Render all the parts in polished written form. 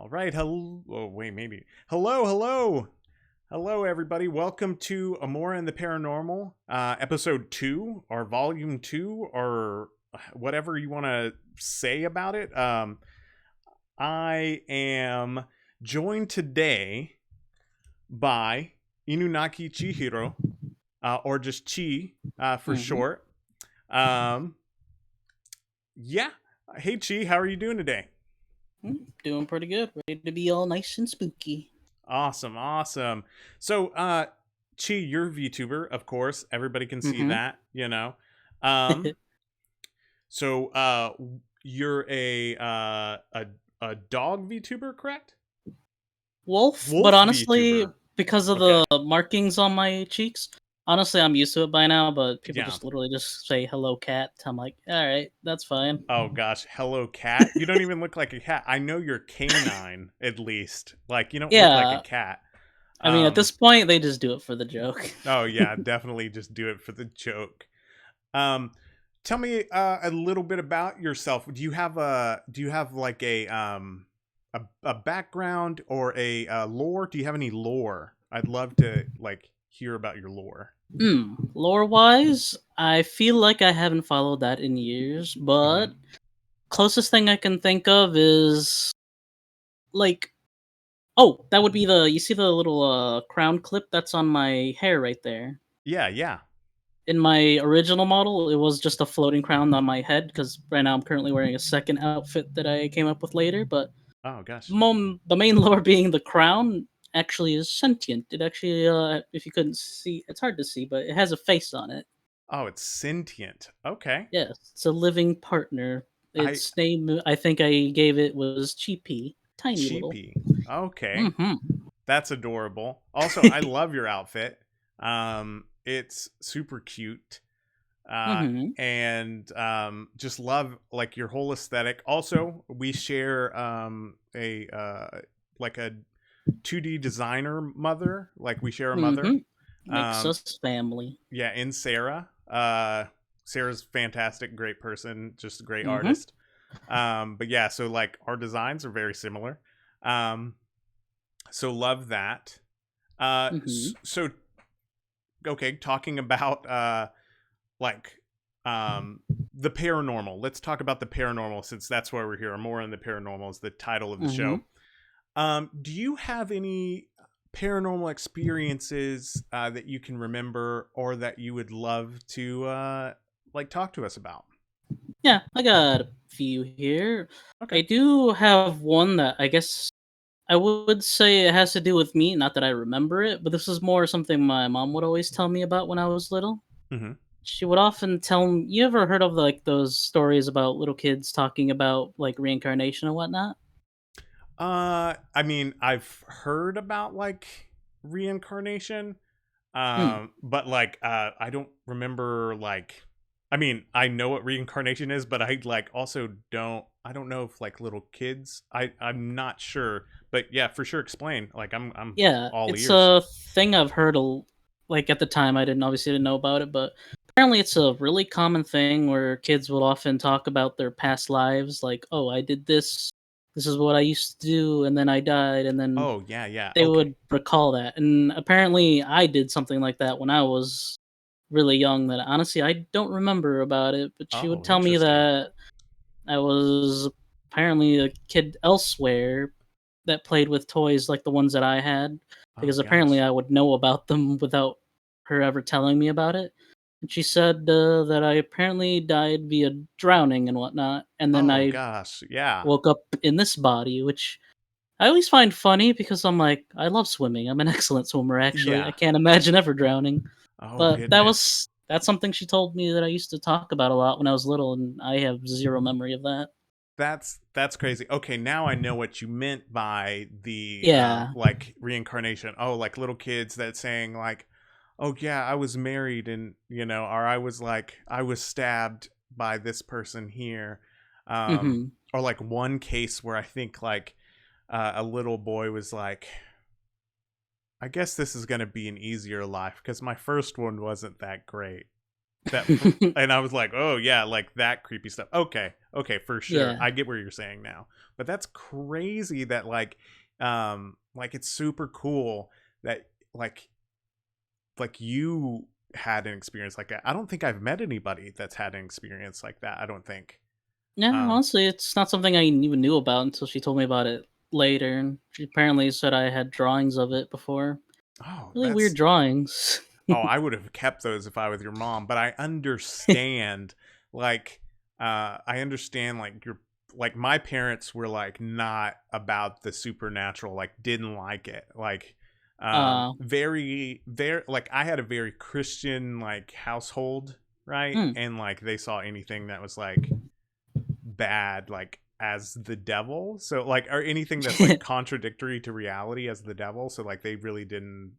All right. Hello. Oh, wait, maybe. Hello, hello. Hello, everybody. Welcome to Amora and the Paranormal, episode 2, or volume 2, or whatever you want to say about it. I am joined today by Inunaki Chihiro, or just Chi for Mm-hmm. short. Um, yeah. Hey, Chi, how are you doing today? Doing pretty good. Ready to be all nice and spooky. Awesome, awesome. So, Chi, you're a VTuber, of course. Everybody can see Mm-hmm. that. Um, so, you're a dog VTuber, correct? Wolf, but Wolf honestly, VTuber. because of Okay. the markings on my cheeks, honestly, I'm used to it by now. But people Yeah. just literally just say "hello, cat." I'm like, all right, that's fine. Oh gosh, hello cat. You don't even look like a cat. I know you're canine, at least. Like you don't look like a Yeah, cat. I mean, at Um. this point, they just do it for the joke. Oh yeah, definitely just do it for the joke. Um, Tell me a little bit about yourself. Do you have like a background or a lore? Do you have any lore? I'd love to like hear about your lore. Lore wise, I feel like I haven't followed that in years, Hmm. but closest thing I can think of is like, oh, that would be the you see the little crown clip that's on my hair right there. Yeah, yeah. In my original model, it was just a floating crown on my head because right now I'm currently wearing a second outfit that I came up with later. But Oh gosh. the main lore being the crown actually is sentient. It actually, if you couldn't see, it's hard to see, but it has a face on it. Oh, it's sentient. Okay. Yes, it's a living partner. I Its name, I think I gave it was Cheapy, tiny little. Cheapy. Okay. Mm-hmm. That's adorable. Also, I love your outfit. It's super cute. uh, Mm-hmm. and just love like your whole aesthetic. Also, we share a like a 2D designer mother. Like we share a mother. Mm-hmm. Makes Um, us family. yeah, in Sarah. Sarah's fantastic, great person, just a great Mm-hmm. artist. But yeah, so like our designs are very similar. Um, so love that. Mm-hmm. So okay, talking about like um the paranormal. Let's talk about the paranormal since that's why we're here. More on the paranormal is the title of the Mm-hmm. show. Do you have any paranormal experiences that you can remember or that you would love to like talk to us about? Yeah, I got a few here. Okay. I do have one that I guess I would say it has to do with me, not that I remember it, but this is more something my mom would always tell me about when I was little. Mm-hmm. She would often tell me, you ever heard of like those stories about little kids talking about like reincarnation and whatnot? I mean, I've heard about like reincarnation, Hmm. but like I don't remember like I mean, I know what reincarnation is, but I like also don't know if like little kids I'm not sure. But yeah, for sure explain. Like I'm Yeah, all it's ears. a thing I've heard like at the time I didn't know about it, but apparently it's a really common thing where kids will often talk about their past lives like, "Oh, I did this. This is what I used to do and then I died." And then Oh, yeah, yeah. they Okay. would recall that. And apparently I did something like that when I was really young that honestly I don't remember about it, but she would Oh, tell me interesting. that I was apparently a kid elsewhere that played with toys like the ones that I had, Oh because apparently gosh. I would know about them without her ever telling me about it. And she said that I apparently died via drowning and whatnot, and then Oh I gosh. Yeah. woke up in this body, which I always find funny because I'm like, I love swimming. I'm an excellent swimmer, actually. I Yeah. can't imagine ever drowning. Oh But goodness. that's something she told me that I used to talk about a lot when I was little, and I have zero memory of that. That's crazy. Okay, now I know what you meant by the Yeah. like reincarnation. Oh, like little kids that saying like, "Oh yeah, I was married and, or I was stabbed by this person here." Mhm. Or like one case where I think like a little boy was like, "I guess this is going to be an easier life because my first one wasn't that great." and I was like, oh yeah, like that creepy stuff. Okay, okay, for sure. Yeah. I get where you're saying now, but that's crazy that like it's super cool that like you had an experience like that. I don't think I've met anybody that's had an experience like that. I don't think. Yeah, Um, honestly, it's not something I even knew about until she told me about it later, and she apparently said I had drawings of it before. oh, Really weird that's drawings. oh, I would have kept those if I was your mom, but I understand like I understand like your like my parents were like not about the supernatural, like didn't like it. Like uh, very like I had a very Christian like household, right? mm, And like they saw anything that was like bad like as the devil. So like or anything that's like contradictory to reality as the devil. So like they really didn't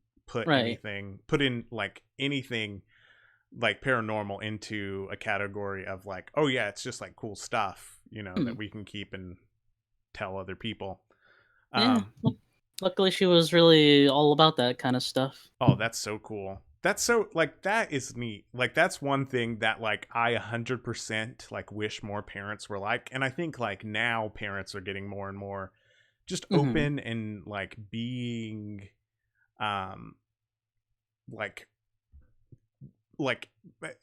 right. put in like anything like paranormal into a category of like, oh yeah, it's just like cool stuff, you know, that Hmm. we can keep and tell other people. Yeah. Um Luckily, she was really all about that kind of stuff. oh, that's so cool. That's so like that is neat. Like that's one thing that like I 100% like wish more parents were like, and I think like now parents are getting more and more just Hmm. open and like being um like like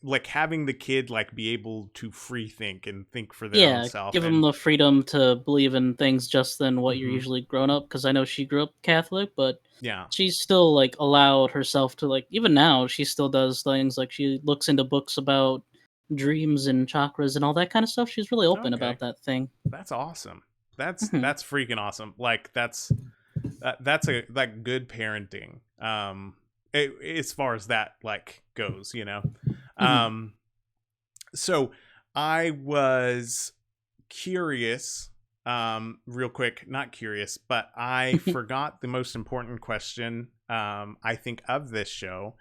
like having the kid like be able to free think and think for their own Yeah, self give them and the freedom to believe in things just than what you're mhm, usually grown up. Because I know she grew up Catholic, but yeah. she's still like allowed herself to like. Even now, she still does things like she looks into books about dreams and chakras and all that kind of stuff. She's really open Okay, about that thing. that's awesome. Hmm. That's freaking awesome. Like that's a like good parenting as far as that like goes, you know. Hmm. um so I was curious, real quick, not curious, but I forgot the most important question I think of this show.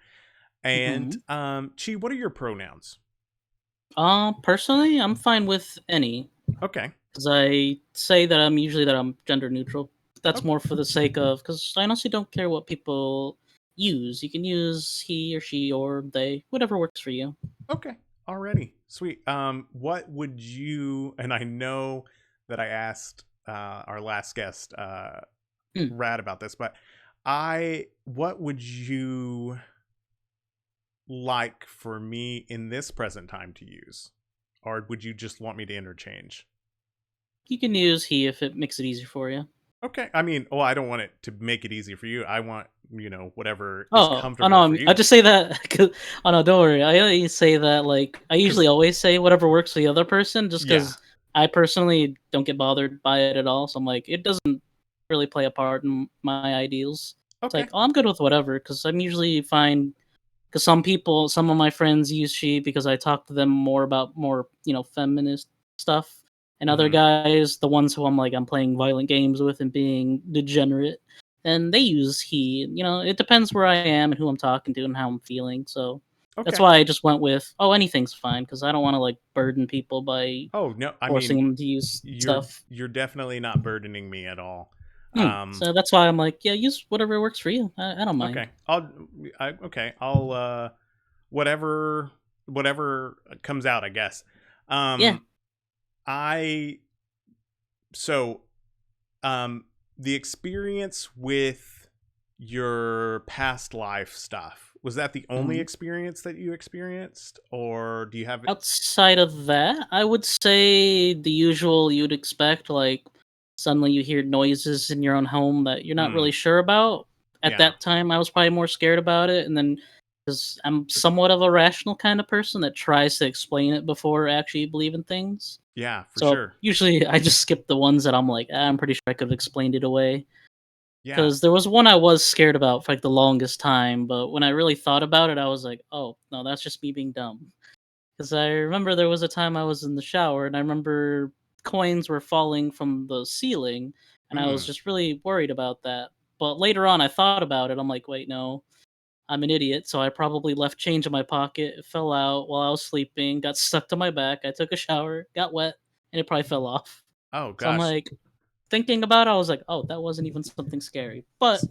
And Hmm. Chi, what are your pronouns? Personally, I'm fine with any. Okay. 'Cause I say that I'm gender neutral. That's Okay. more for the sake of because I honestly don't care what people use. You can use he or she or they, whatever works for you. Okay. Alrighty. Sweet. What would you, and I know that I asked our last guest Mm. Rad about this, but what would you like for me in this present time to use? Or would you just want me to interchange? You can use he if it makes it easier for you. Okay. I mean, well, I don't want it to make it easy for you. I want, you know, whatever is Oh no, comfortable for I you. just say that 'cause oh no, don't worry. I only say that like I Cuz usually always say whatever works for the other person, just yeah. because I personally don't get bothered by it at all. So I'm like, it doesn't really play a part in my ideals. It's Okay. like, oh, I'm good with whatever because I'm usually fine. Because some of my friends use she because I talk to them more about more, feminist stuff. And other Mhm. guys, the ones who I'm playing violent games with and being degenerate, and they use he. It depends where I am and who I'm talking to and how I'm feeling. So that's Okay. why I just went with, oh, anything's fine because I don't want to like burden people by Oh, no. I forcing mean, them to use stuff. you're definitely not burdening me at all. So that's why I'm like, yeah, use whatever works for you. I don't mind. Okay. Okay. I'll whatever whatever comes out, I guess. Yeah. Um I so um the experience with your past life stuff, was that the only Mhm. experience that you experienced or do you have Outside of that, I would say the usual you'd expect, like suddenly you hear noises in your own home that you're not mm, really sure about. At yeah. that time, I was probably more scared about it, and then because I'm somewhat of a rational kind of person that tries to explain it before actually believing things. Yeah, for So sure. usually I just skip the ones that I'm like, I'm pretty sure I could have explained it away. Yeah. Because there was one I was scared about for like the longest time, but when I really thought about it, I was like, oh, no, that's just me being dumb. Because I remember there was a time I was in the shower and I remember coins were falling from the ceiling, and I was Mm. just really worried about that. But later on, I thought about it. I'm like, wait, no, I'm an idiot. So I probably left change in my pocket. It fell out while I was sleeping, got stuck to my back. I took a shower, got wet, and it probably fell off. Oh So I'm gosh. like, thinking about it, I was like, oh, that wasn't even something scary. But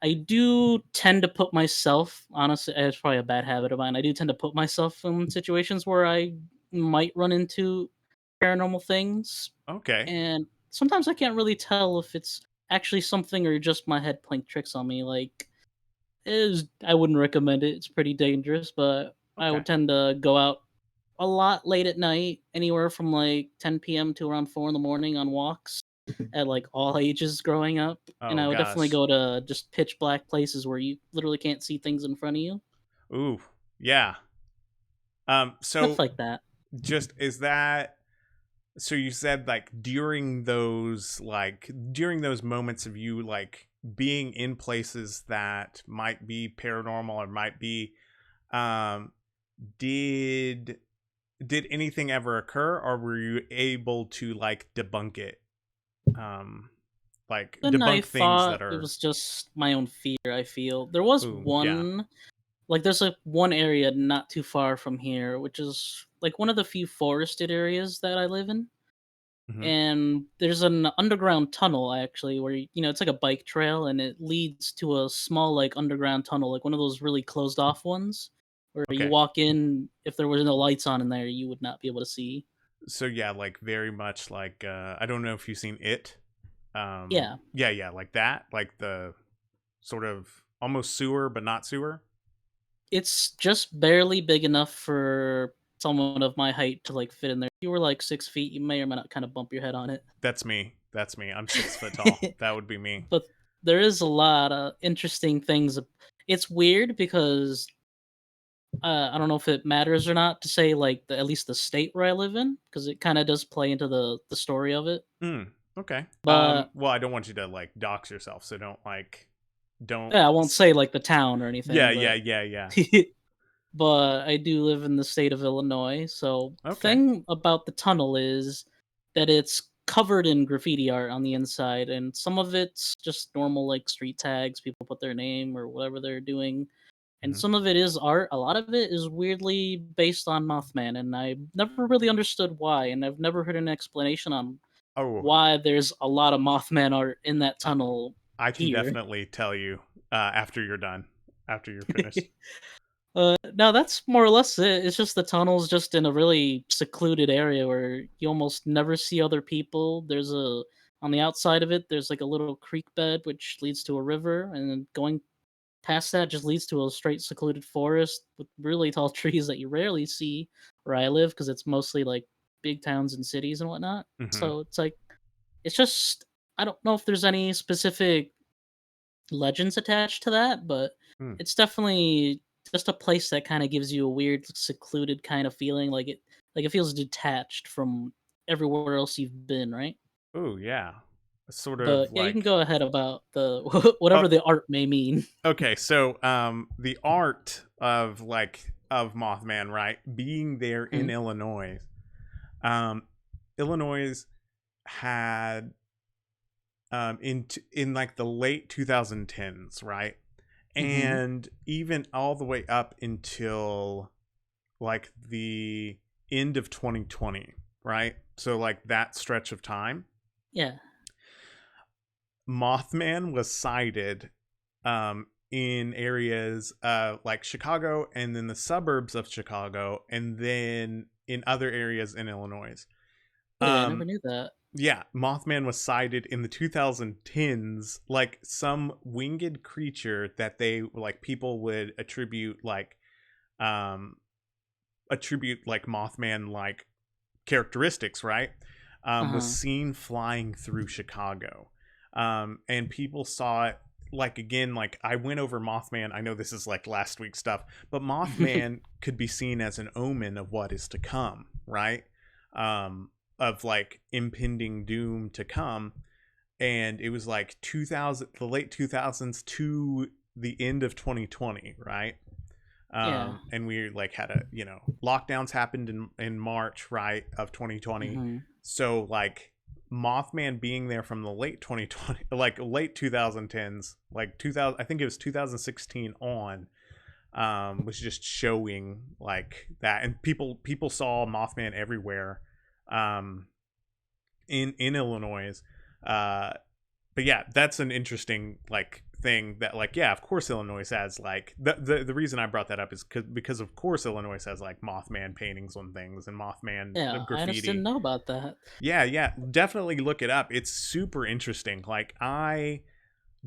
I do tend to put myself, honestly, it's probably a bad habit of mine. I do tend to put myself in situations where I might run into paranormal things, Okay. and sometimes I can't really tell if it's actually something or just my head playing tricks on me. Like, is I wouldn't recommend it. It's pretty dangerous, but I Okay. would tend to go out a lot late at night, anywhere from like 10 p.m. to around 4 in the morning on walks at like all ages growing up. And Oh I would definitely gosh. go to just pitch black places where you literally can't see things in front of you. Ooh. Yeah. Stuff So like that. just is that so you said like during those moments of you like being in places that might be paranormal or might be um did anything ever occur, or were you able to like debunk it? Um like Then I debunk things that thought it are was just my own fear, I feel. There was ooh, yeah. there's like one area not too far from here, which is like one of the few forested areas that I live in. Hmm. And there's an underground tunnel actually where it's like a bike trail and it leads to a small like underground tunnel, like one of those really closed off ones where you Okay. walk in. If there was no lights on in there, you would not be able to see. So yeah, like very much like I don't know if you've seen it. Yeah, Yeah, yeah, like that, like the sort of almost sewer but not sewer. it's just barely big enough for someone of my height to like fit in there. If you were like 6 feet, you may or may not kind of bump your head on it. That's me. That's me. I'm 6 foot tall. That would be me. But there is a lot of interesting things. It's weird because I don't know if it matters or not to say like at least the state where I live in, because it kind of does play into the story of it. Mm, okay. But Well, I don't want you to like dox yourself, so don't. yeah, I won't say like the town or Yeah, anything. yeah, But yeah, yeah. but I do live in the state of Illinois. So the Okay. thing about the tunnel is that it's covered in graffiti art on the inside, and some of it's just normal like street tags. People put their name or whatever they're doing, and Hmm. some of it is art. A lot of it is weirdly based on Mothman, and I never really understood why, and I've never heard an explanation on Oh, why there's a lot of Mothman art in that I, tunnel I can here. definitely tell you after you're done, after you're finished. No, that's more or less it. It's just the tunnel's just in a really secluded area where you almost never see other people. There's a On the outside of it, there's like a little creek bed which leads to a river, and then going past that just leads to a straight secluded forest with really tall trees that you rarely see where I live because it's mostly like big towns and cities and whatnot. Hmm. So it's like it's just I don't know if there's any specific legends attached to that, but Mm. it's definitely just a place that kind of gives you a weird secluded kind of feeling like it feels detached from everywhere else you've been, right? Oh, yeah. Sort But of yeah, you can like go ahead about the oh, whatever the art may mean. okay, so the art of Mothman, right? Being there in Mhm, Illinois. Um Illinois had in like the late 2010s, right? mhm. And even all the way up until like the end of 2020, right? So like that stretch of time, Yeah. Mothman was sighted in areas like Chicago and then the suburbs of Chicago and then in other areas in Illinois. Really, I never Um, knew that. yeah, Mothman was sighted in the 2010s, like some winged creature that they like people would um attribute like Mothman like characteristics, right? Was Uh-huh. seen flying through Chicago. And people saw it like again, like I went over Mothman. I know this is like last week's stuff, but Mothman could be seen as an omen of what is to come, right? Of like impending doom to come. And it was like 2000, the late 2000s to the end of 2020, right? Yeah. And we like had a lockdowns happened in March, right, of 2020. Mhm. So like Mothman being there from the late 2020, like late 2010s, like 2000, I think it was 2016 on, was just showing like that, and people saw Mothman everywhere, um, in Illinois. uh but yeah, that's an interesting like thing that like yeah, of course Illinois has like the reason I brought that up is because of course Illinois has like Mothman paintings on things and Mothman Yeah, I just didn't graffiti. know about that. Yeah, yeah, definitely look it up. It's super interesting. Like I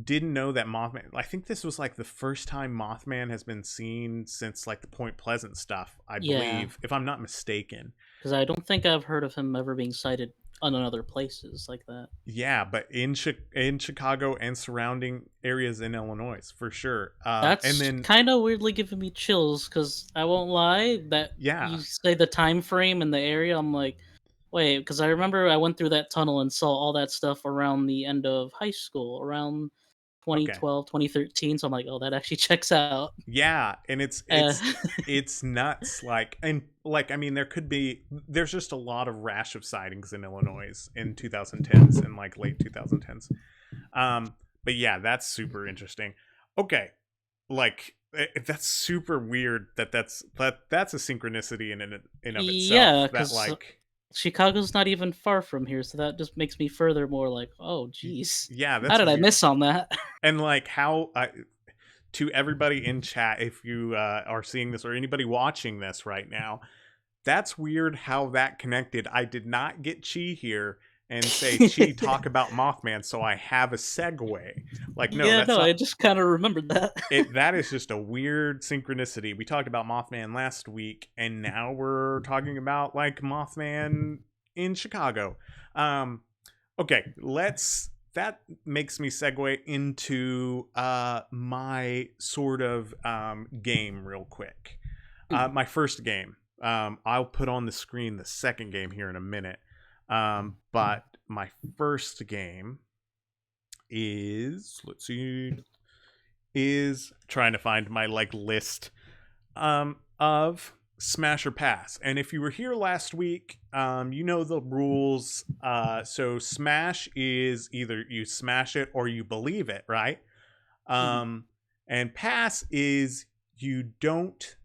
didn't know that Mothman. I think this was like the first time Mothman has been seen since like the Point Pleasant stuff, I Yeah, believe, if I'm not mistaken. because I don't think I've heard of him ever being sighted on other places like that. Yeah, but in Chicago and surrounding areas in Illinois for sure. And That's then kind of weirdly giving me chills because I won't lie that yeah, you say the time frame and the area. I'm like, wait, because I remember I went through that tunnel and saw all that stuff around the end of high school, around okay, 2012, 2013. So I'm like, oh, that actually checks out. yeah, and Uh, it's nuts. Like and like I mean, there's just a lot of rash of sightings in Illinois in 2010s and like late 2010s. But yeah, that's super interesting. Okay, like that's super weird that's a synchronicity in of yeah, itself that because like Chicago's not even far from here, so that just makes me further more like, oh, geez, yeah, how that's did I weird. miss on that? And like how to everybody in chat, if you are seeing this or anybody watching this right now, that's weird how that connected. I did not get Chi here and say Chi talk about Mothman, so I have a segue. Like no, Yeah, that's no, I not just kind of remembered that. it. That is just a weird synchronicity. We talked about Mothman last week, and now we're talking about like Mothman in Chicago. Um, okay, let's. That makes me segue into my sort of game real quick. Mm, My first game. I'll put on the screen the second game here in a minute. But my first game is let's see is trying to find my like list of smash or pass. And if you were here last week, you know the rules. So smash is either you smash it or you believe it, right? mhm. um and pass is you don't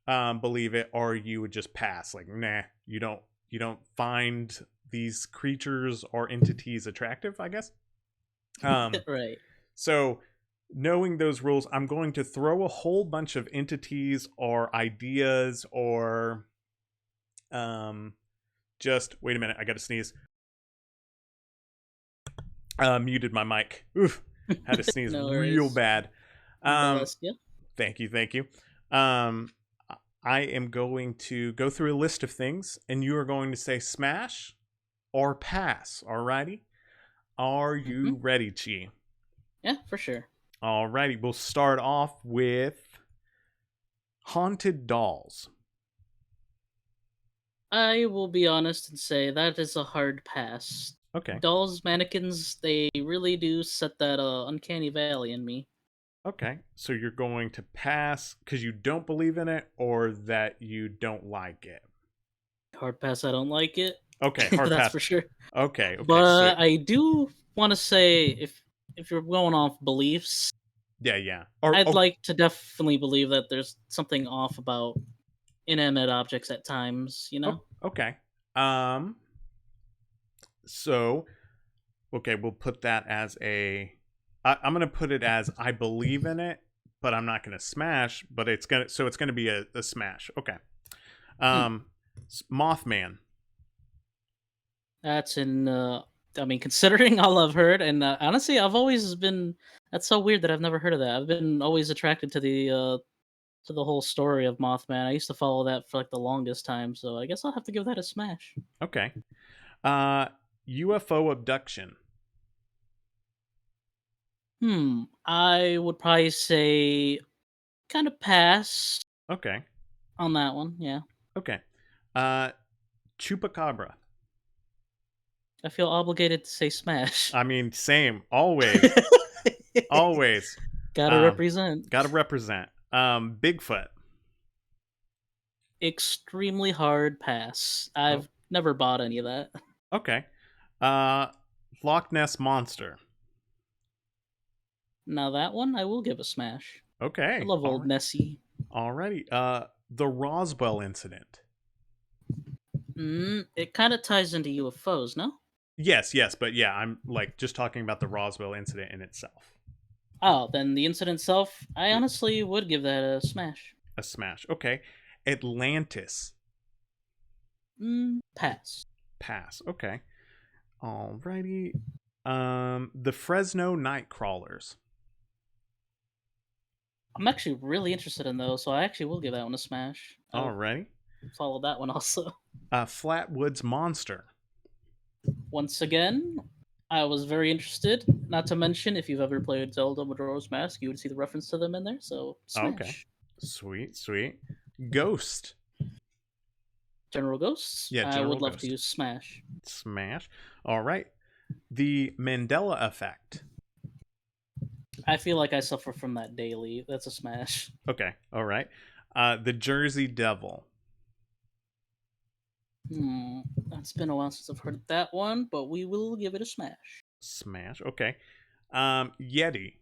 believe it or you would just pass, like nah, you don't find these creatures or entities attractive, I guess. um Right. so, knowing those rules, I'm going to throw a whole bunch of entities or ideas or um just wait a minute, I got to sneeze. Muted my mic. Oof. Had to sneeze No real worries. bad. Um Bless you. thank you, thank you. Um I am going to go through a list of things and you are going to say smash or pass, alrighty? Are Hmm. you ready, Chi? Yeah, for sure. Alrighty, we'll start off with haunted dolls. I will be honest and say that is a hard pass. Okay. Dolls, mannequins, they really do set that uncanny valley in me. Okay. So you're going to pass because you don't believe in it or that you don't like it. Hard pass, I don't like it. Okay. Hard That's pass. for sure. Okay. Okay. So But I do want to say if you're going off beliefs, yeah, yeah. Or I'd oh, like to definitely believe that there's something off about inanimate objects at times, you know? oh okay. Um. So okay, we'll put that as a. I'm gonna put it as I believe in it, but I'm not gonna smash. But it's gonna be a smash. Okay. Hmm. Um. Mothman. That's in I mean considering all I've heard and honestly I've always been that's so weird that I've never heard of that. I've been always attracted to the whole story of Mothman. I used to follow that for like the longest time, so I guess I'll have to give that a smash. Okay. Uh. UFO abduction. I would probably say kind of pass Okay. on that one. Yeah. Okay. Uh, Chupacabra. I feel obligated to say smash. I mean, same. Always. Always. Gotta Um, represent. gotta represent. Bigfoot. Extremely hard pass. Oh, I've never bought any of that. okay. Uh, Loch Ness monster. Now that one I will give a smash. I Okay. love All old right. Nessie. Alrighty. The Roswell incident. It kind of ties into UFOs, no? Yes, yes, but yeah, I'm like just talking about the Roswell incident in itself. Oh, then the incident itself, I Yeah, honestly would give that a smash. a smash. Okay. Atlantis. Pass. Pass. Okay. Alrighty. The Fresno Nightcrawlers. I'm actually really interested in those, so I actually will give that one a smash. I'll Alrighty. follow that one also. Flatwoods Monster. Once again, I was very interested. Not to mention, if you've ever played Zelda Majora's Mask, you would see the reference to them in there, so Okay. smash. Sweet, sweet. Ghost. General Ghosts, Yeah, I General would love Ghost. to smash. Smash. All right. The Mandela Effect. I feel like I suffer from that daily. That's a smash. Okay. All right. The Jersey Devil. It's been a while since I've heard that one, but we will give it a smash. Smash. Okay. Yeti.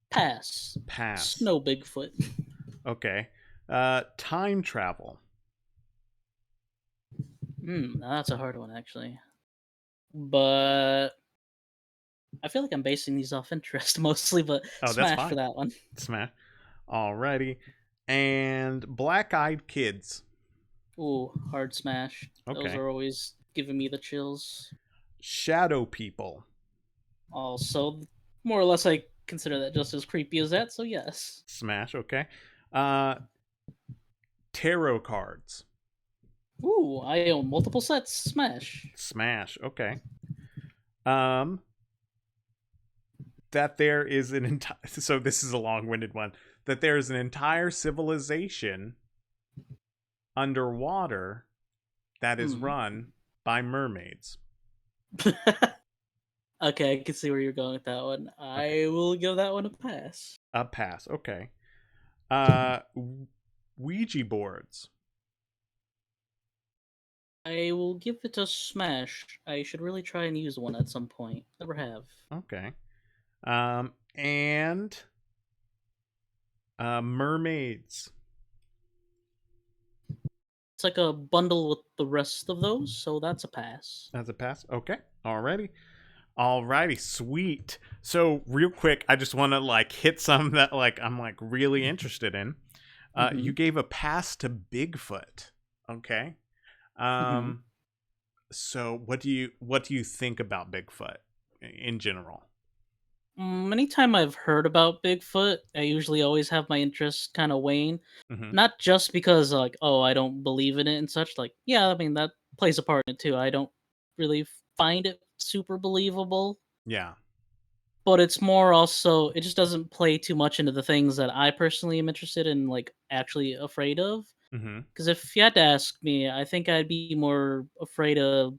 Pass. Pass. Snow Bigfoot. Okay. Time travel. That's a hard one actually. But I feel like I'm basing these off interest mostly, but Oh, that's smash for fine. that one. Smash. Alrighty. And Black Eyed Kids. Ooh, hard smash. Those Okay. are always giving me the chills. Shadow People. Also, more or less, I consider that just as creepy as that. So yes. Smash. Okay. Uh, Tarot cards. Ooh, I own multiple sets. Smash. Smash. Okay. Um, that there is an entire. So this is a long-winded one. That there is an entire civilization underwater that is Hmm. run by mermaids. Okay, I can see where you're going with that one. Okay. I will give that one a pass. A pass. Okay. Uh, Ouija boards. I will give it a smash. I should really try and use one at some point. Never have. Okay. And mermaids. It's like a bundle with the rest of those, so that's a pass. That's a pass. Okay. Alrighty. Alrighty. Sweet. So real quick, I just want to like hit some that like I'm like really interested in. Mm-hmm. You gave a pass to Bigfoot. Okay. Mm-hmm. Um. So what do you think about Bigfoot in general? Anytime I've heard about Bigfoot, I usually always have my interest kind of wane. Mm-hmm. Not just because like, oh, I don't believe in it and such. Like, yeah, I mean that plays a part in it too. I don't really find it super believable, Yeah. but it's more also it just doesn't play too much into the things that I personally am interested in, like actually afraid of. Mm-hmm. Because if you had to ask me, I think I'd be more afraid of,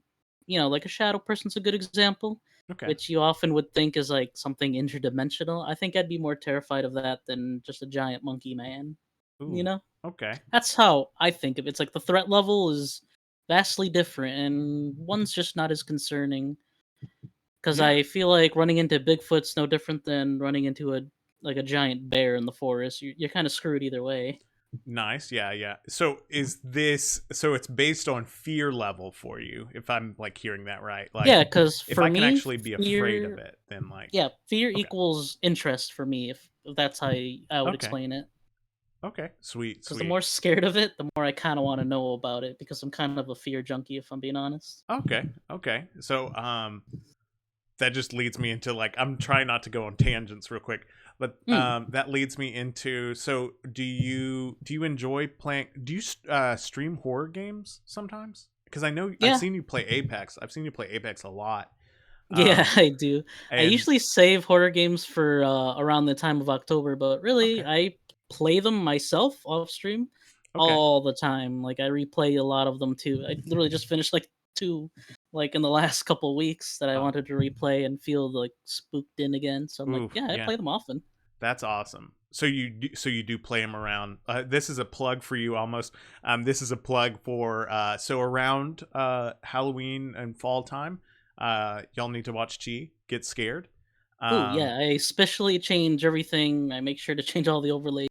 like a shadow person's a good example, Okay. which you often would think is like something interdimensional. I think I'd be more terrified of that than just a giant monkey man. You Ooh. know, Okay. that's how I think of it. It's like the threat level is vastly different, and one's just not as concerning. Because Yeah. I feel like running into Bigfoot's no different than running into a giant bear in the forest. You're kind of screwed either way. Nice. Yeah, yeah. So is this so it's based on fear level for you, if I'm like hearing that right? Like Yeah, because if for I can me, actually be afraid of fear it, then like yeah, fear okay. equals interest for me, if that's how I would Okay. explain it. Okay. Sweet, Because the sweet. more scared of it, the more I kind of want to know about it. Because I'm kind of a fear junkie, if I'm being honest. Okay. Okay. So that just leads me into like I'm trying not to go on tangents real quick, but Hmm. that leads me into so do you enjoy playing stream horror games sometimes? Because I know I've Yeah, seen you play Apex. I've seen you play Apex a lot. yeah, Um I do. I and usually save horror games for around the time of October, but really, okay. I play them myself off stream Okay. all the time. Like I replay a lot of them too. I literally just finished like two, like in the last couple weeks that I Oh. wanted to replay and feel like spooked in again. So I'm like, Ooh, yeah, I yeah. play them often. That's awesome. So you do play them around. This is a plug for you almost. This is a plug for so around Halloween and fall time. Y'all need to watch Chi Get Scared. Oh Um, yeah, I especially change everything. I make sure to change all the overlays.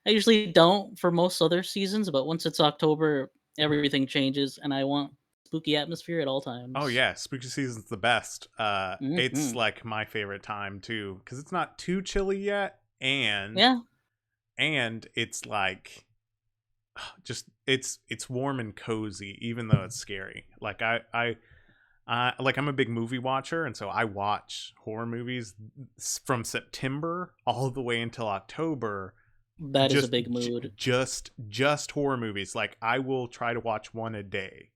I usually don't for most other seasons, but once it's October, everything changes, and I want spooky atmosphere at all Oh times. yeah, spooky season's the best. It's Hmm. like my favorite time too because it's not too chilly yet, Yeah. and it's like just it's warm and cozy even though it's scary. Like like I'm a big movie watcher, and so I watch horror movies from September all the way until October. That is a big mood. Just horror movies. Like I will try to watch one a day.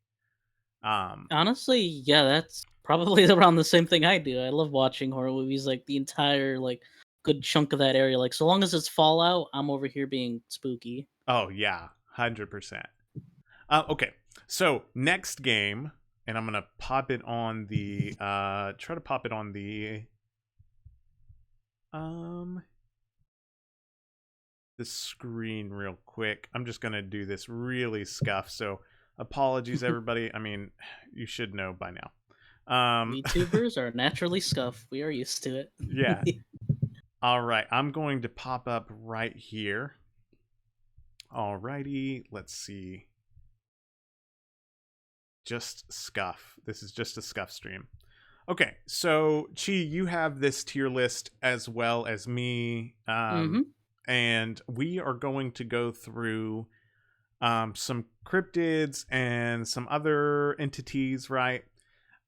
Um, Honestly, yeah, that's probably around the same thing I do. I love watching horror movies, like the entire like good chunk of that area. Like so long as it's Fallout, I'm over here being spooky. oh yeah, 100%. Okay, so next game, and I'm gonna pop it on the try to pop it on um the screen real quick. I'm just gonna do this really scuff. So apologies, everybody. I mean, you should know by now. VTubers are naturally scuffed. We are used to Yeah. it. All right. I'm going to pop up right here. Alrighty. Let's see. Just scuff. This is just a scuff stream. Okay, so Chi, you have this tier list as well as me, Hmm. and we are going to go through some cryptids and some other entities, right?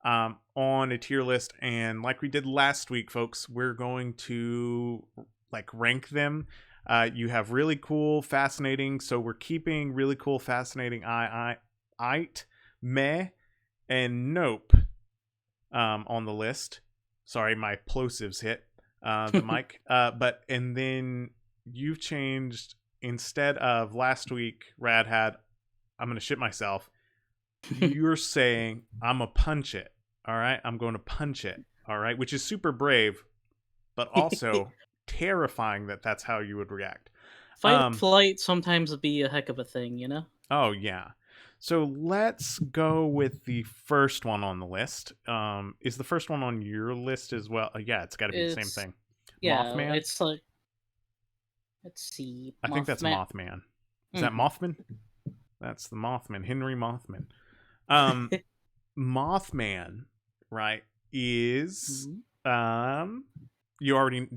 On a tier list, and like we did last week, folks, we're going to like rank them. You have really cool, fascinating. So we're keeping really cool, fascinating, meh, and nope on the list. Sorry, my plosives hit the mic. But and then you've changed instead of last week. Rad had I'm gonna shit myself. You're saying I'm a punch it. All right, I'm going to punch it. All right, which is super brave, but also terrifying that that's how you would react. Fight or flight sometimes would be a heck of a thing, you know? Oh yeah. So let's go with the first one on the list. Is the first one on your list as well? Yeah, it's got to be the same It's thing. yeah, Mothman. it's like let's see, I think that's Mothman. Mothman. Is that Hmm. Mothman? That's the Mothman, Henry Mothman. Um, Mothman, right? Is Mhm. um, you already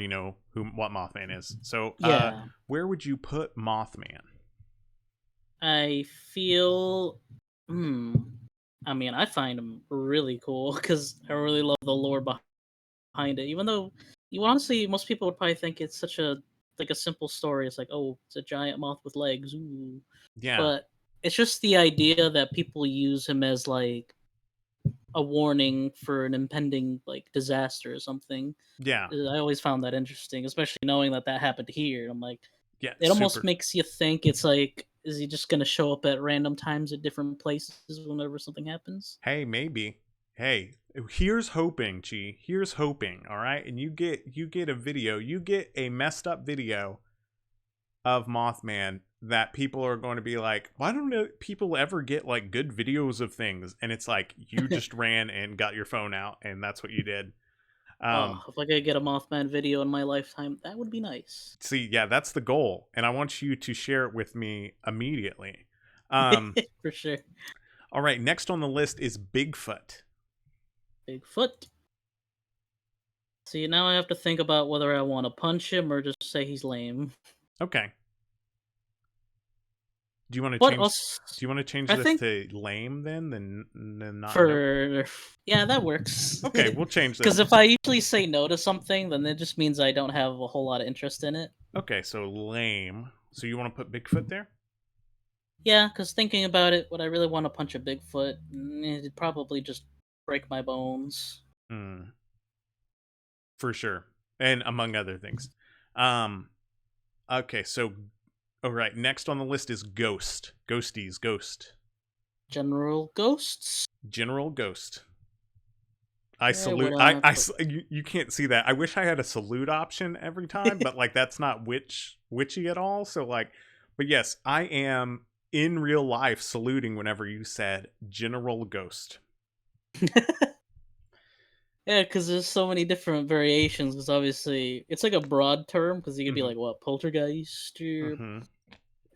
know what Mothman is? So, Yeah, where would you put Mothman? I feel. Hmm. I mean, I find him really cool because I really love the lore behind it. Even though you honestly, most people would probably think it's such a like a simple story. It's like, oh, it's a giant moth with legs. Ooh. Yeah, But it's just the idea that people use him as like a warning for an impending like disaster or something. yeah, I always found that interesting, especially knowing that that happened here. I'm like, yeah. it almost Super. makes you think it's like, is he just gonna show up at random times at different places whenever something happens? Hey, maybe. Hey, here's hoping, Chi. Here's hoping. All right, and you get a video. You get a messed up video of Mothman that people are going to be like, why don't people ever get like good videos of things? And it's like you just ran and got your phone out, and that's what you did. Oh, Um, if I could get a Mothman video in my lifetime, that would be nice. See, yeah, that's the goal, and I want you to share it with me immediately. Um, For sure. all right, next on the list is Bigfoot. Bigfoot. See, now I have to think about whether I want to punch him or just say he's lame. Okay, do you want to What change? else? Do you want to change I this think to lame then, not nope? for yeah, that works. Okay, we'll change Because this. if I usually say no to something, then it just means I don't have a whole lot of interest in it. Okay, so lame. So you want to put Bigfoot there? Yeah, because thinking about it, would I really want to punch a Bigfoot? It'd probably just break my bones. Hmm, for sure, and among other things. Um, okay, so all right, next on the list is Ghost. Ghosties, Ghost. General Ghosts? General Ghost. I Would salute. I put... You can't see that. I wish I had a salute option every time, but like that's not witchy at all. So like, but yes, I am in real life saluting whenever you said General Ghost. Yeah, because there's so many different variations. Because obviously, it's like a broad term. Because you could be Mm-hmm. like, what, poltergeist or Mm-hmm.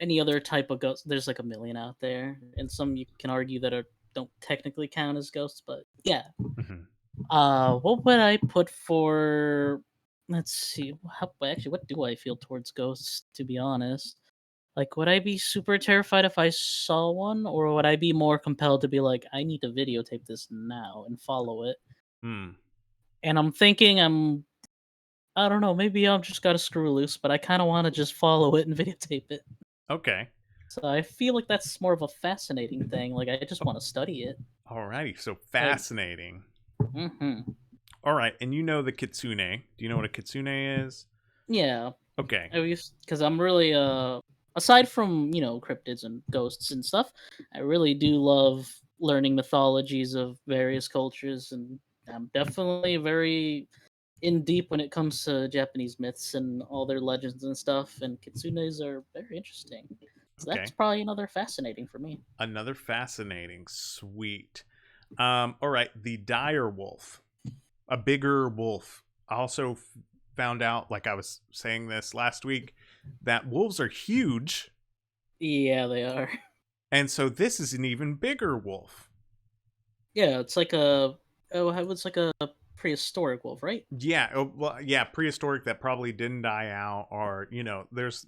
any other type of ghost. There's like a million out there, and some you can argue that are don't technically count as ghosts, but yeah. Hmm. What would I put for? Let's see. Actually, what do I feel towards ghosts? To be honest, like, would I be super terrified if I saw one, or would I be more compelled to be like, I need to videotape this now and follow it? Hmm. And I'm thinking, I don't know, maybe I'm just got to screw loose, but I kind of want to just follow it and videotape it. Okay. So I feel like that's more of a fascinating thing. Like, I just want to study it. Alrighty. So Like, fascinating. mm-hmm. All right. And you know the kitsune. Do you know what a kitsune is? Yeah, Okay. I used because I'm really aside from cryptids and ghosts and stuff, I really do love learning mythologies of various cultures, and I'm definitely very in deep when it comes to Japanese myths and all their legends and stuff. And kitsunes are very interesting, so that's Okay. probably another fascinating for me. Another fascinating. Sweet. All right. The dire wolf. A bigger wolf. I also found out, like I was saying this last week, that wolves are huge. Yeah, they are. And so this is an even bigger wolf. Yeah, it's like a it's like a prehistoric wolf, right? Yeah, well, yeah, prehistoric that probably didn't die out, or there's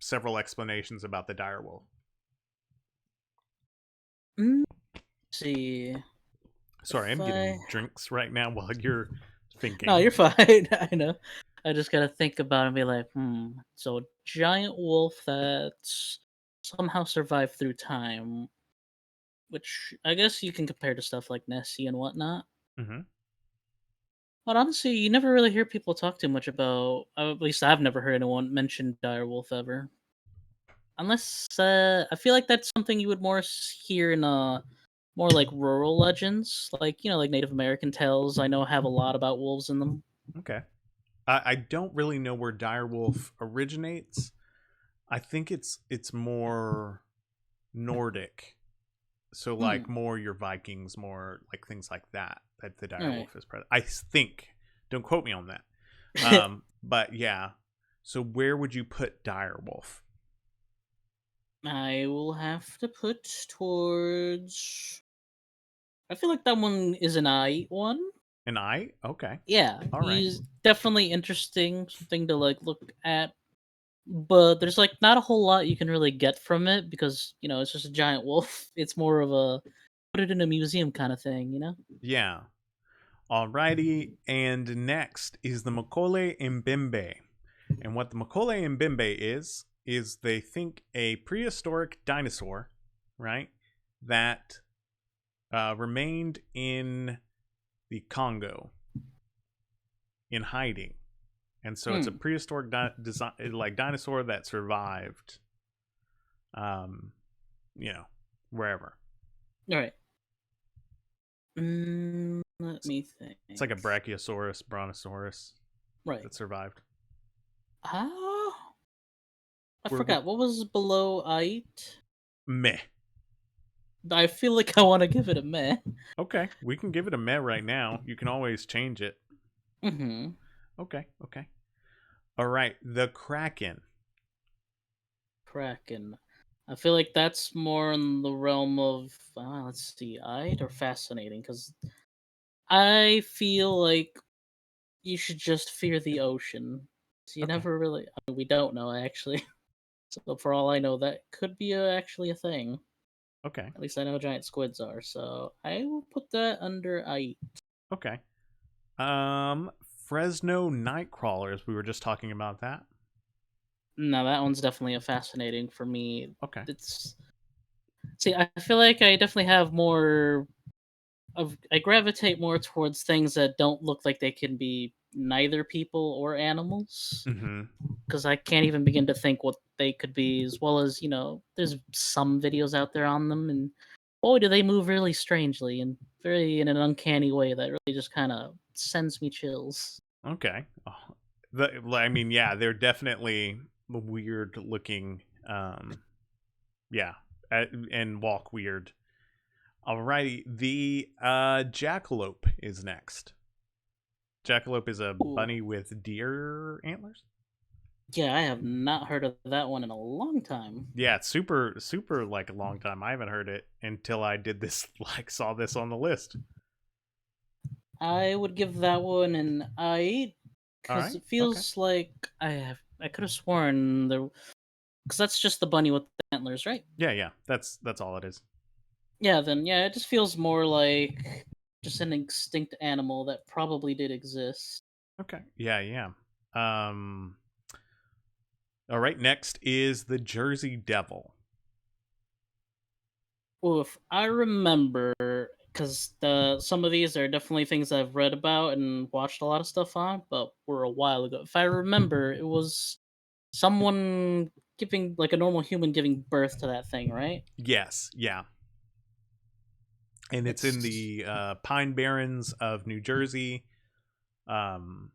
several explanations about the dire wolf. Mm, see Sorry, if I'm I getting drinks right now while you're No, thinking. you're fine. I know. I just gotta think about it and be like, So a giant wolf that's somehow survived through time, which I guess you can compare to stuff like Nessie and whatnot. Hmm. But honestly, you never really hear people talk too much about. At least I've never heard anyone mention direwolf ever. Unless I feel like that's something you would more hear in more like rural legends, like like Native American tales. I know have a lot about wolves in them. Okay. I don't really know where dire wolf originates. I think it's more Nordic, so like Hmm. more your Vikings, more like things like that. That the All dire right. wolf is present. I think. Don't quote me on that. But yeah. So where would you put dire wolf? I will have to put towards. I feel like that one is an I one. An eye? Okay. Yeah, All right. he's definitely interesting, something to like look at. But there's like not a whole lot you can really get from it because it's just a giant wolf. It's more of a put it in a museum kind of thing. Yeah. Alrighty. And next is the Makole Mbembe. And what the Makole Mbembe is they think a prehistoric dinosaur, right, that remained in the Congo in hiding. And so it's a Hmm. prehistoric like dinosaur that survived, um, you know, wherever. All right. Let me It's like a think. Brachiosaurus, Brontosaurus Right. that survived. Ah, I Where would forgot what was below eight. meh? I feel like I want to give it a meh. Okay, we can give it a meh right now. You can always change it. Mm-hmm. Okay, okay. All right, the Kraken. Kraken. I feel like that's more in the realm of let's see, eyed or fascinating because I feel like you should just fear the ocean. So you Okay, never really. I mean, we don't know actually. So for all I know, that could be actually a thing. okay, At least I know giant squids are. So I will put that under I. okay. Fresno Nightcrawlers. We were just talking about that. No, that one's definitely a fascinating for me. Okay. It's see, I feel like I definitely have more I gravitate more towards things that don't look like they can be neither people or animals Mm-hmm. because I can't even begin to think what they could be. As well as there's some videos out there on them, and boy, do they move really strangely and very in an uncanny way that really just kind of sends me chills. Okay. Oh, I mean, yeah, they're definitely weird looking. Yeah, and walk weird. Alrighty, the jackalope is next. Jackalope is a Ooh, bunny with deer antlers. Yeah, I have not heard of that one in a long time. Yeah, it's super super like a long time. I haven't heard it until I did this like saw this on the list. I would give that one an I, All because right. it Okay. feels like I could have sworn there, because that's just the bunny with the antlers, right? Yeah, yeah. That's all it is. Yeah, then yeah, it just feels more like just an extinct animal that probably did exist. Okay. Yeah, yeah. Um all right, next is the Jersey Devil. Oof, I remember because the some of these are definitely things I've read about and watched a lot of stuff on, but were a while ago. If I remember, it was someone giving like a normal human giving birth to that thing, right? Yes, yeah. And it's in It's the Pine Barrens of New Jersey. Um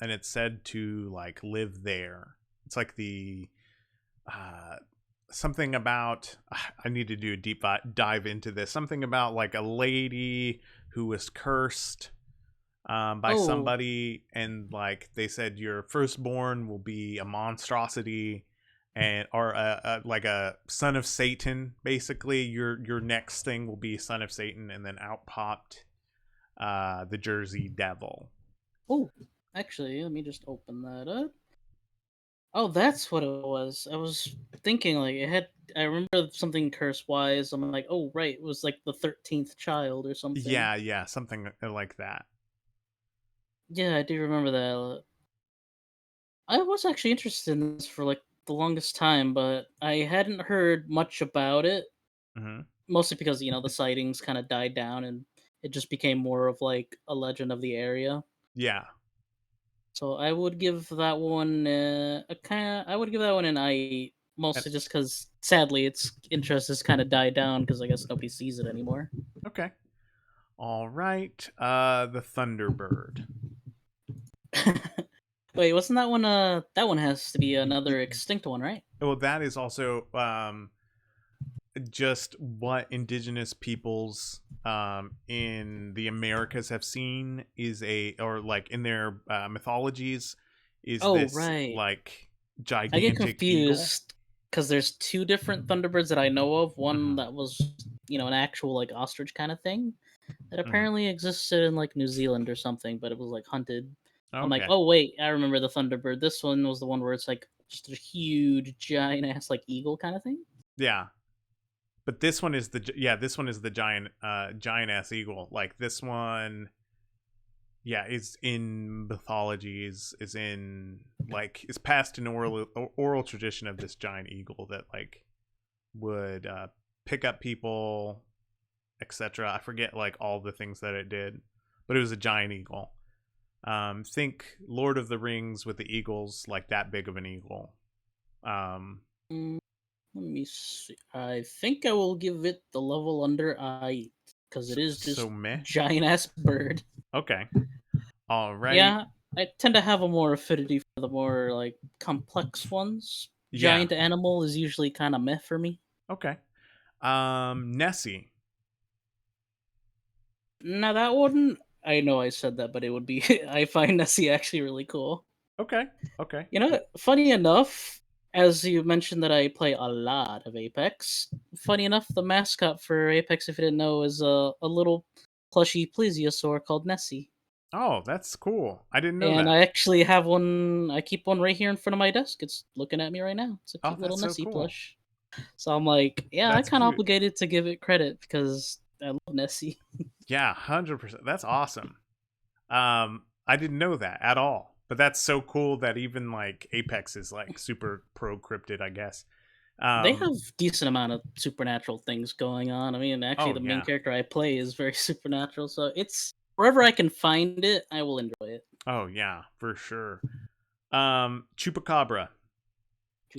and it's said to like live there. It's like the uh something about I need to do a deep dive into this. Something about like a lady who was cursed by oh somebody, and like they said, your firstborn will be a monstrosity, and or like a son of Satan. Basically, your next thing will be son of Satan, and then out popped the Jersey Devil. oh, actually, let me just open that up. Oh, that's what it was. I was thinking like it had. I remember something curse wise. I'm like, oh right, it was like the 13th child or something. Yeah, yeah, something like that. Yeah, I do remember that. I was actually interested in this for like the longest time, but I hadn't heard much about it. Hmm. Mostly because the sightings kind of died down and it just became more of like a legend of the area. Yeah, So I would give that one a kind of. I would give that one an I, and, mostly just because sadly its interest has kind of died down because I guess nobody sees it anymore. okay. All right. The Thunderbird. Wait, wasn't that one? That one has to be another extinct one, right? Well, that is also just what indigenous peoples in the Americas have seen is a, or like in their mythologies, is Oh this right. like I get gigantic eagle. confused because there's two different Thunderbirds that I know of. One Hmm. that was, an actual like ostrich kind of thing that Hmm. apparently existed in like New Zealand or something, but it was like hunted. I'm like, Okay. oh wait, I remember the Thunderbird. This one was the one where it's like just a huge, giant ass like eagle kind of thing. Yeah, but this one is yeah, this one is the giant ass eagle. Like this one, yeah, is in mythology, is in like is passed in oral tradition of this giant eagle that like would pick up people, etc. I forget like all the things that it did, but it was a giant eagle. Think Lord of the Rings with the eagles, like that big of an eagle. Um, Mm, let me see. I think I will give it the level under I because it is so just meh. giant ass bird. Okay. All right. Yeah, I tend to have a more affinity for the more like complex ones. Yeah. Giant animal is usually kind of meh for me. Okay. Nessie. Now that one, I know I said that, but it would be. I find Nessie actually really cool. Okay. Okay. Funny enough, as you mentioned that I play a lot of Apex. Funny enough, the mascot for Apex, if you didn't know, is a little plushy plesiosaur called Nessie. Oh, that's cool. I didn't know And that. I actually have one. I keep one right here in front of my desk. It's looking at me right now. It's a Oh, cute little that's so Nessie cool. plush. So I'm like, yeah, I That's kind of cute. obligated to give it credit because I love Nessie. Yeah, 100%. That's awesome. I didn't know that at all. But that's so cool that even like Apex is like super pro cryptid, I guess. They Um, have decent amount of supernatural things going on. I mean, actually, oh the main yeah. character I play is very supernatural, so it's wherever I can find it, I will enjoy it. Oh yeah, for sure. Chupacabra.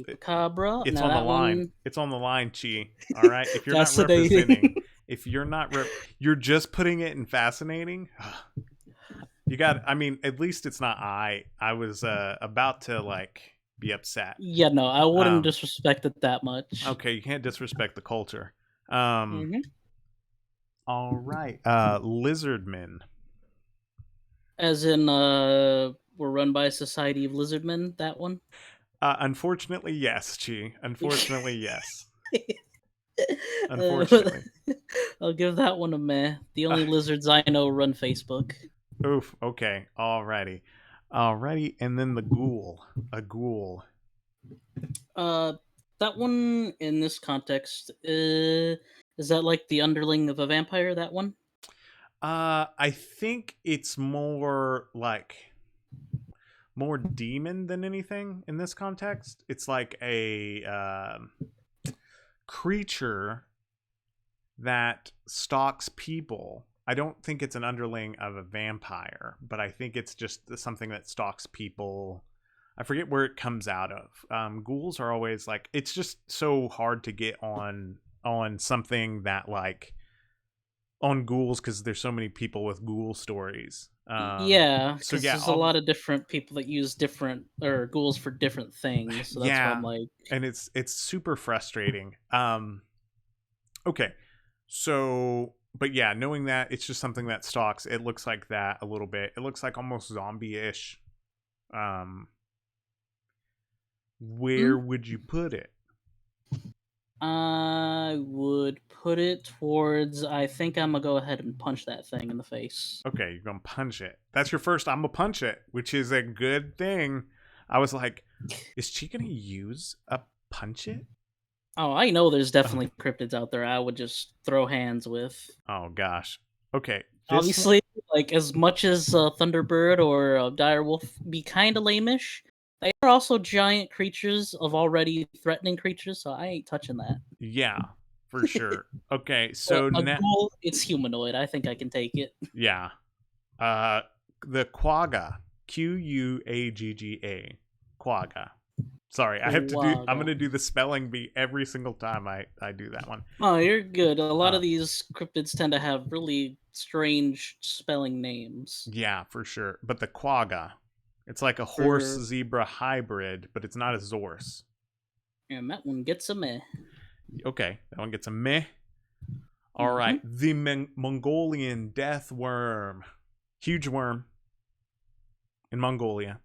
It- Chupacabra. It's Now on the that line. one, It's on the line, Chi. All right. If you're not representing, fascinating. if you're not you're just putting it in fascinating. You got. I mean, at least it's not I. I was about to like be upset. Yeah, no, I wouldn't Um. disrespect it that much. Okay, you can't disrespect the culture. Um. hmm All right. Lizardmen. As in, were run by a society of lizardmen. That one. Unfortunately, yes, Chi. Unfortunately, yes. Uh, Unfortunately. I'll give that one a meh. The only lizards I know run Facebook. Oof. Okay. Alrighty. Alrighty. And then the ghoul. A ghoul. Uh, that one in this context, is that like the underling of a vampire? That one? I think it's more like more demon than anything in this context. It's like a creature that stalks people. I don't think it's an underling of a vampire, but I think it's just something that stalks people. I forget where it comes out of. Ghouls are always like, it's just so hard to get on something that like on ghouls because there's so many people with ghoul stories. Yeah, So because yeah, there's a lot of different people that use different or ghouls for different things. So that's why I'm yeah, like, and it's super frustrating. Okay, so but yeah, knowing that it's just something that stalks, it looks like that a little bit. It looks like almost zombie-ish. Um, hmm? where would you put it? I would put it towards. I think I'm gonna go ahead and punch that thing in the face. Okay, you're gonna punch it. That's your first. I'm gonna punch it, which is a good thing. I was like, is she gonna use a punch it? Oh, I know there's Oh, definitely cryptids out there I would just throw hands with. oh gosh. Okay, this one. Obviously, like as much as Thunderbird or Direwolf be kind of lameish, they are also giant creatures of already threatening creatures, so I ain't touching that. Yeah, for sure. Okay, But so a now, ghoul, it's humanoid. I think I can take it. yeah. Uh, the quagga, Quagga, quagga. Sorry, I have to do. I'm Quagga. gonna do the spelling bee every single time I do that one. Oh, you're good. A lot Uh, of these cryptids tend to have really strange spelling names. yeah, for sure. But the quagga, it's like a horse For zebra hybrid, but it's not a zorse. and that one gets a meh. Okay, that one gets a meh. All Hmm. right, the Mongolian death worm, huge worm in Mongolia.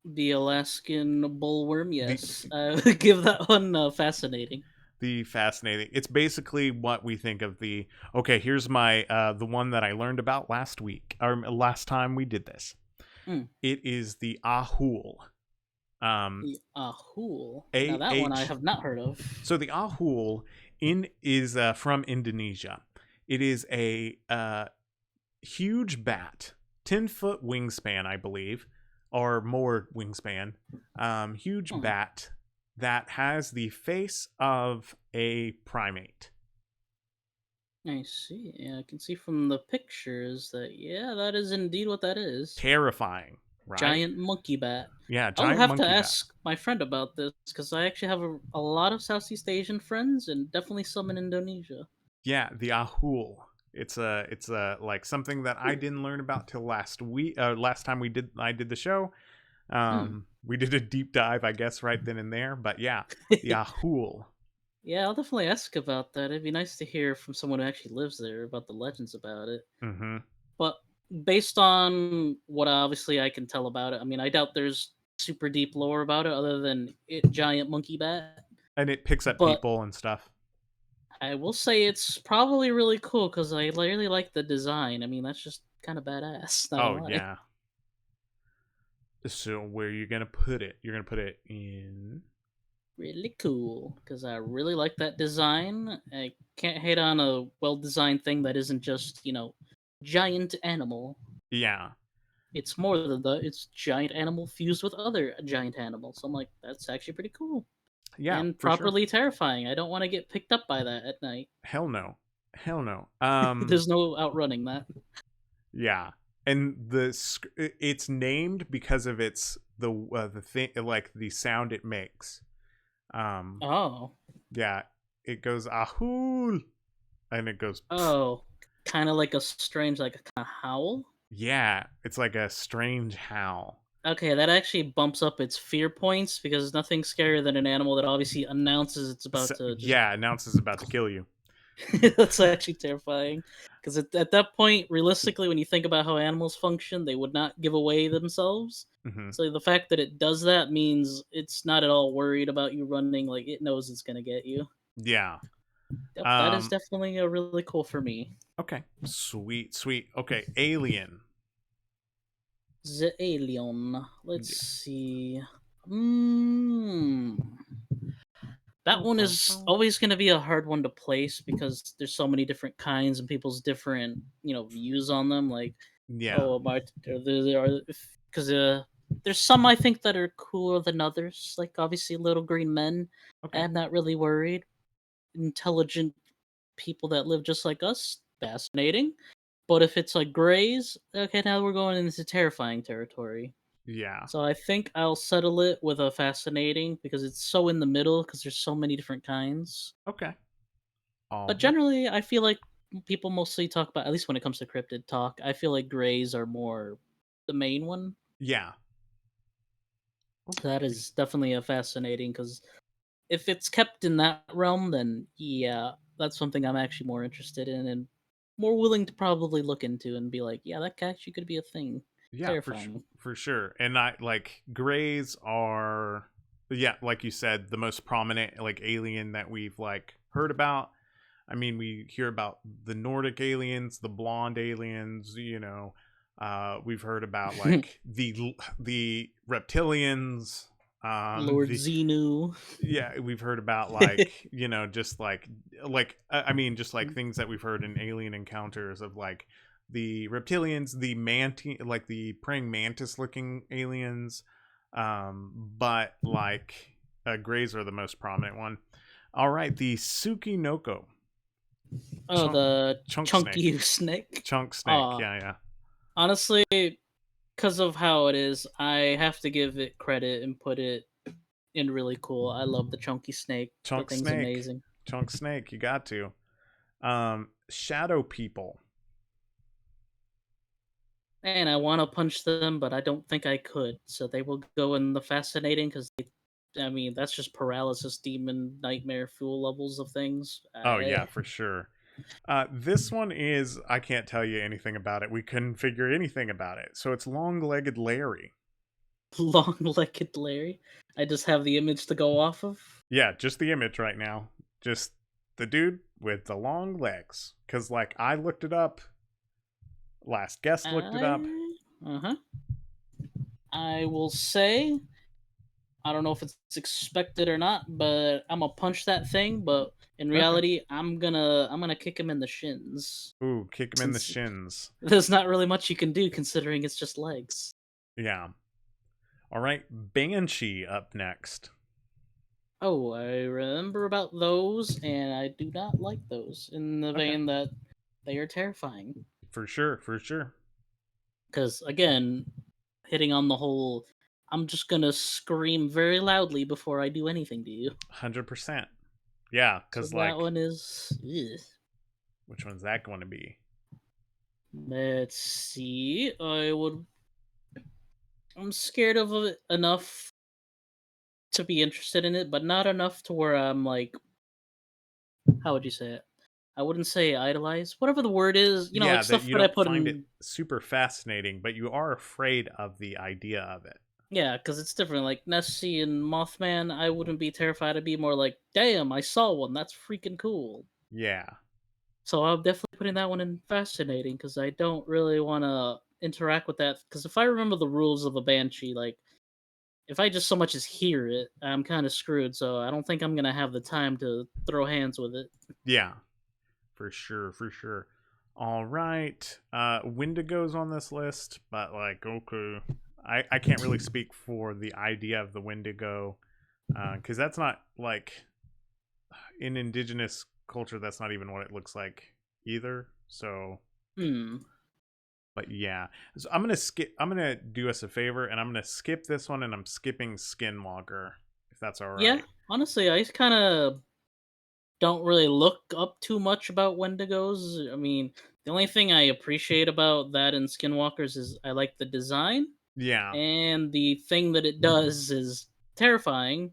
The Alaskan bullworm, The yes. I would give that one fascinating. the fascinating. It's basically what we think of the. Okay, here's my the one that I learned about last week or last time we did this. Mm. It is the Ahul. The Ahul. Now A that one I H. have not heard of. So the Ahul in is from Indonesia. It is a huge bat, 10-foot wingspan, I believe, or more wingspan. Huge Hmm. bat that has the face of a primate. I see. Yeah, I can see from the pictures that yeah, that is indeed what that is. Terrifying, right? Giant monkey bat. Yeah, I'll giant have to monkey bat. ask my friend about this because I actually have a lot of Southeast Asian friends and definitely some in Indonesia. Yeah, the Ahul. It's a like something that I didn't learn about till last week. Last time I did the show. Hmm. We did a deep dive, I guess, right then and there. But yeah, the Ahul. Yeah, I'll definitely ask about that. It'd be nice to hear from someone who actually lives there about the legends about it. Mm-hmm. But based on what obviously I can tell about it, I mean, I doubt there's super deep lore about it other than it giant monkey bat. And it picks up But people and stuff. I will say it's probably really cool because I really like the design. I mean, that's just kind of badass. Not Oh gonna lie, yeah. So where you gonna put it? You're gonna put it in. really cool because I really like that design. I can't hate on a well-designed thing that isn't just giant animal. Yeah. It's more than that. It's giant animal fused with other giant animals. I'm like, that's actually pretty cool Yeah, and for sure. properly terrifying. I don't want to get picked up by that at night. Hell no. Hell no. There's no outrunning that. Yeah. And it's named because of the thing like the sound it makes. Um Oh, yeah, it goes ahul and it goes pff. oh, kind of like a strange, like a kind of howl. Yeah, it's like a strange howl. Okay, that actually bumps up its fear points because nothing's scarier than an animal that obviously announces it's So, about to just. yeah, announces about to kill you. That's actually terrifying because at that point, realistically, when you think about how animals function, they would not give away themselves. Hmm. So the fact that it does that means it's not at all worried about you running. Like it knows it's gonna get you. Yeah. Yep, that is Um. definitely a really cool for me. Okay. Sweet. Sweet. Okay. Alien. The Alien. Let's Yeah. see. Mm, that one is always going to be a hard one to place because there's so many different kinds and people's different, views on them. Like, Yeah. oh, about there are because there's some I think that are cooler than others. Like obviously, Little Green Men. Okay. I'm not really worried. Intelligent people that live just like us, fascinating. But if it's like grays, okay, now we're going into terrifying territory. Yeah. So I think I'll settle it with a fascinating because it's so in the middle because there's so many different kinds. Okay. All But right. generally, I feel like people mostly talk about, at least when it comes to cryptid talk, I feel like grays are more the main one. Yeah. So that Okay. is definitely a fascinating because if it's kept in that realm, then yeah, that's something I'm actually more interested in and more willing to probably look into and be like, yeah, that actually could be a thing. Yeah, Terrifying. for sure. And I like grays are, yeah, like you said, the most prominent like alien that we've like heard about. I mean, we hear about the Nordic aliens, the blonde aliens, we've heard about like the reptilians, Lord the Xenu. yeah, we've heard about like, just like I mean just like things that we've heard in alien encounters of like the reptilians, the manti like the praying mantis looking aliens, but like grays are the most prominent one. All right, the Tsukinoko Oh, chunk the chunk snake. chunky snake. Chunk snake, Uh, yeah, yeah. honestly, because of how it is, I have to give it credit and put it in really cool. I love the chunky snake. That Chunk thing's snake. amazing. Chunk snake, you got to. Shadow people. And I want to punch them, but I don't think I could. So they will go in the fascinating because I mean, that's just paralysis, demon, nightmare, fool levels of things. Oh yeah, for sure. This one is I can't tell you anything about it. We couldn't figure anything about it. So it's long-legged Larry. Long-legged Larry. I just have the image to go off of. Yeah, just the image right now. Just the dude with the long legs. Cause like I looked it up. Last guest looked it up. Uh huh. I will say I don't know if it's expected or not, but I'm gonna punch that thing. But in Okay. reality, I'm gonna kick him in the shins Ooh, kick him in the since shins. there's not really much you can do considering it's just legs. Yeah. All right, Banshee up next. Oh, I remember about those, and I do not like those in the Okay. vein that they are terrifying. For sure, for sure. Because again, hitting on the whole, I'm just gonna scream very loudly before I do anything to you. 100%. Yeah, So cuz that like one is. Ugh. which one's that going to be? Let's see. I'm scared of it enough to be interested in it, but not enough to where I'm like, how would you say it? I wouldn't say idolize. Whatever the word is, like Yeah, that stuff you that I don't put find it in. super fascinating, but you are afraid of the idea of it. Yeah, because it's different. Like Nessie and Mothman, I wouldn't be terrified. I'd be more like, damn, I saw one. That's freaking cool. Yeah. So I'm definitely putting that one in fascinating because I don't really want to interact with that. Because if I remember the rules of a banshee, like if I just so much as hear it, I'm kind of screwed. So I don't think I'm gonna have the time to throw hands with it. Yeah. For sure, for sure. All right. Wendigo's on this list, but like okay. I can't really speak for the idea of the Wendigo. Because that's not like in indigenous culture, that's not even what it looks like either. So Hmm. but yeah. So I'm gonna do us a favor and I'm gonna skip this one and I'm skipping Skinwalker, if that's all Yeah. right. Honestly, I kind of don't really look up too much about Wendigos. I mean, the only thing I appreciate about that in Skinwalkers is I like the design, Yeah. and the thing that it does is terrifying.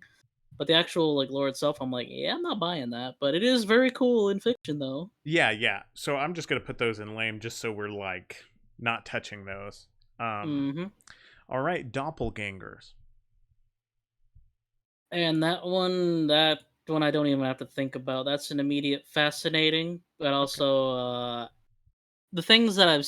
But the actual like lore itself, I'm like, yeah, I'm not buying that. But it is very cool in fiction, though. Yeah, yeah. So I'm just gonna put those in lame just so we're like not touching those. Um Mm-hmm. All right, doppelgangers. And that one I don't even have to think about. That's an immediate fascinating, but Okay. also the things that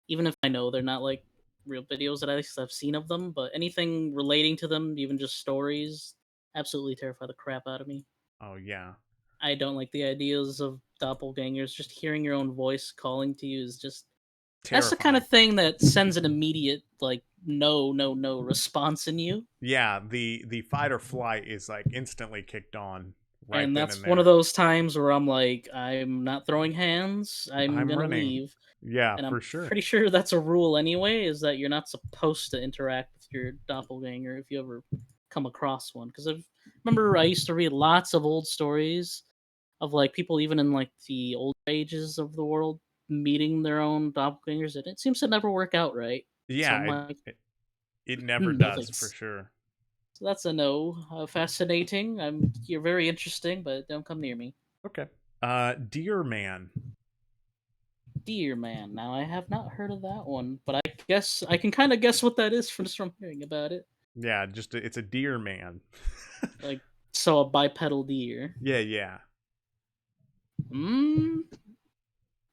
even if I know they're not like real videos that I've seen of them, but anything relating to them, even just stories, absolutely terrify the crap out of me. Oh yeah. I don't like the ideas of doppelgangers. Just hearing your own voice calling to you is just that's the kind Terrifying. of thing that sends an immediate like no no no response in you. Yeah, the fight or flight is like instantly kicked on right And then and that's one of there. those times where I'm like, I'm not throwing hands. I'm I'm gonna running. leave. Yeah, And for I'm sure. pretty sure that's a rule anyway, is that you're not supposed to interact with your doppelganger if you ever come across one. Because I remember I used to read lots of old stories of like people even in like the old ages of the world meeting their own doppelgangers, and it seems to never work out right. So Yeah, I'm like, it never no does for thanks. sure. So that's a no. Fascinating. You're very interesting, but don't come near me. Okay. Deer Man. Deer Man. Now I have not heard of that one, but I guess I can kind of guess what that is from hearing about it. Yeah, it's a deer man. Like so, a bipedal deer. Yeah, yeah. Hmm.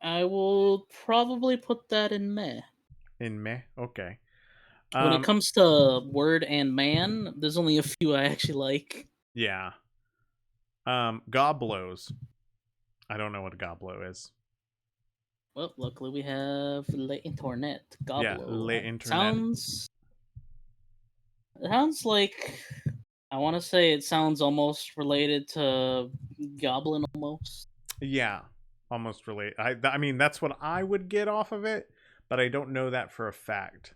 I will probably put that in meh. In meh. Okay. When it Um, comes to word and man, there's only a few I actually like. yeah. Goblos. I don't know what a goblo is. Well, luckily we have Le Internet Yeah, le Goblo. internet. Sounds like I want to say it sounds almost related to Goblin almost. Yeah, almost relate. I mean that's what I would get off of it, but I don't know that for a fact.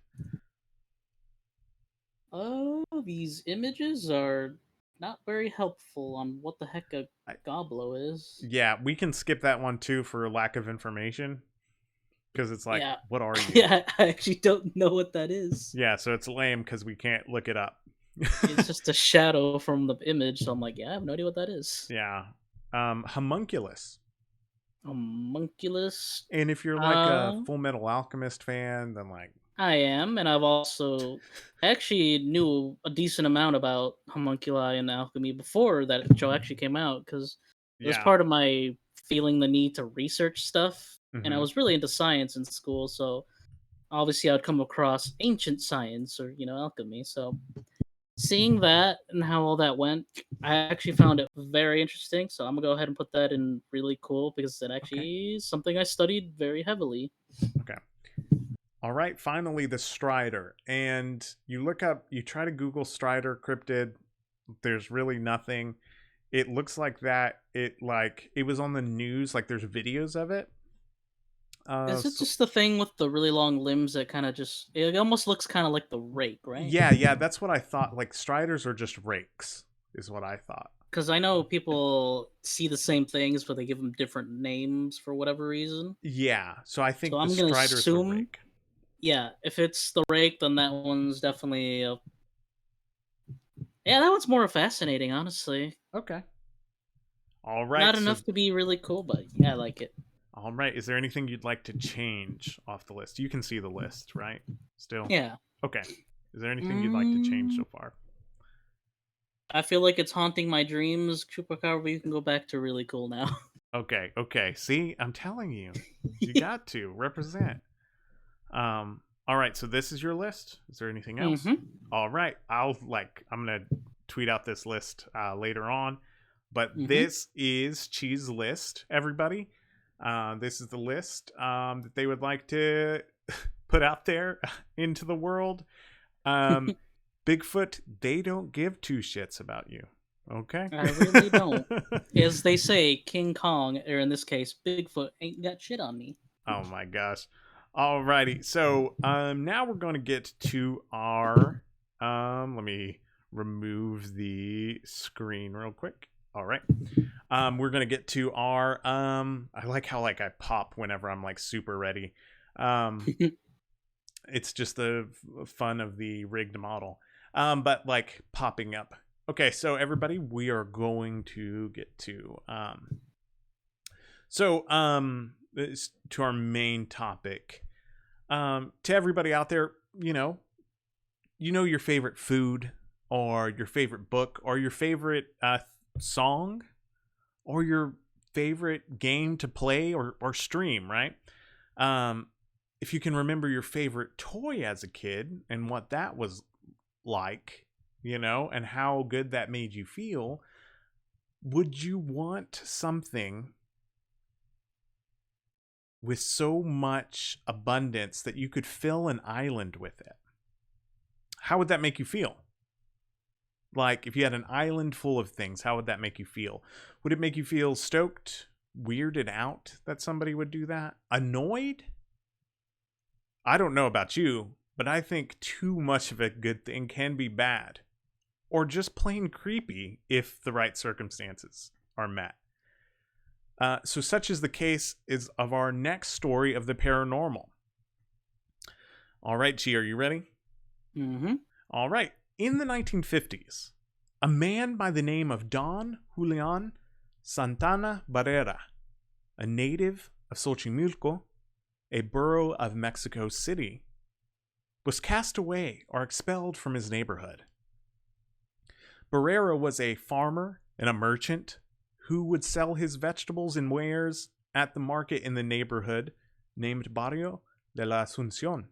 Oh, these images are not very helpful on what the heck a I, Goblo is. yeah, we can skip that one too for lack of information because it's like, Yeah, what are you? yeah, I actually don't know what that is. Yeah, so it's lame because we can't look it up. It's just a shadow from the image, so I'm like, yeah, I have no idea what that is. Yeah. Homunculus. Homunculus. And if you're like a Uh, Full Metal Alchemist fan, then like, I am, and I actually knew a decent amount about homunculi and alchemy before that show actually came out because it was yeah. part of my feeling the need to research stuff, and I Mm-hmm. was really into science in school, so obviously I'd come across ancient science or alchemy. So seeing that and how all that went, I actually found it very interesting. So I'm gonna go ahead and put that in really cool because it Okay. actually is something I studied very heavily. Okay. All right. Finally, the Strider. And you try to Google Strider cryptid. There's really nothing. It looks like that. It was on the news. Like there's videos of it. Is it So, just the thing with the really long limbs that kind of just it almost looks kind of like the rake, right? yeah, yeah. That's what I thought. Like Striders are just rakes, is what I thought. Because I know people see the same things, but they give them different names for whatever reason. Yeah. So I So think the I'm gonna Strider's the assume, rake. yeah, if it's the rake, then that one's definitely yeah, that one's more fascinating, honestly. Okay. All right. Not So enough to be really cool, but yeah, I like it. all right. Is there anything you'd like to change off the list? You can see the list, right? Still? Yeah. Okay. Is there anything you'd like to change Mm, so far? I feel like it's haunting my dreams, Chupacabra. But you can go back to really cool now. Okay. Okay. See, I'm telling you. You got to represent. All right, so this is your list. Is there anything else? Mm-hmm. All right. I'm going to tweet out this list later on, but Mm-hmm. this is Cheese list, everybody. This is the list that they would like to put out there into the world. Um, Bigfoot, they don't give two shits about you. Okay. I really don't. As they say, King Kong, or in this case, Bigfoot, ain't got shit on me. Oh my gosh. Alrighty. So now we're gonna get to our let me remove the screen real quick. All right. We're gonna get to our I like how like I pop whenever I'm like super ready. Um it's just the fun of the rigged model. But like popping up. Okay, so everybody, we are going to get to to our main topic. To everybody out there, your favorite food, or your favorite book, or your favorite song, or your favorite game to play or stream, right? Um, if you can remember your favorite toy as a kid and what that was like, and how good that made you feel, would you want something with so much abundance that you could fill an island with it? How would that make you feel? Like, if you had an island full of things, how would that make you feel? Would it make you feel stoked, weirded out that somebody would do that? Annoyed? I don't know about you, but I think too much of a good thing can be bad. Or just plain creepy if the right circumstances are met. So such is the case is of our next story of the paranormal. All right, Chi, are you ready? Mm-hmm. All right. In the 1950s, a man by the name of Don Julian Santana Barrera, a native of Xochimilco, a borough of Mexico City, was cast away or expelled from his neighborhood. Barrera was a farmer and a merchant who would sell his vegetables and wares at the market in the neighborhood named Barrio de la Asunción.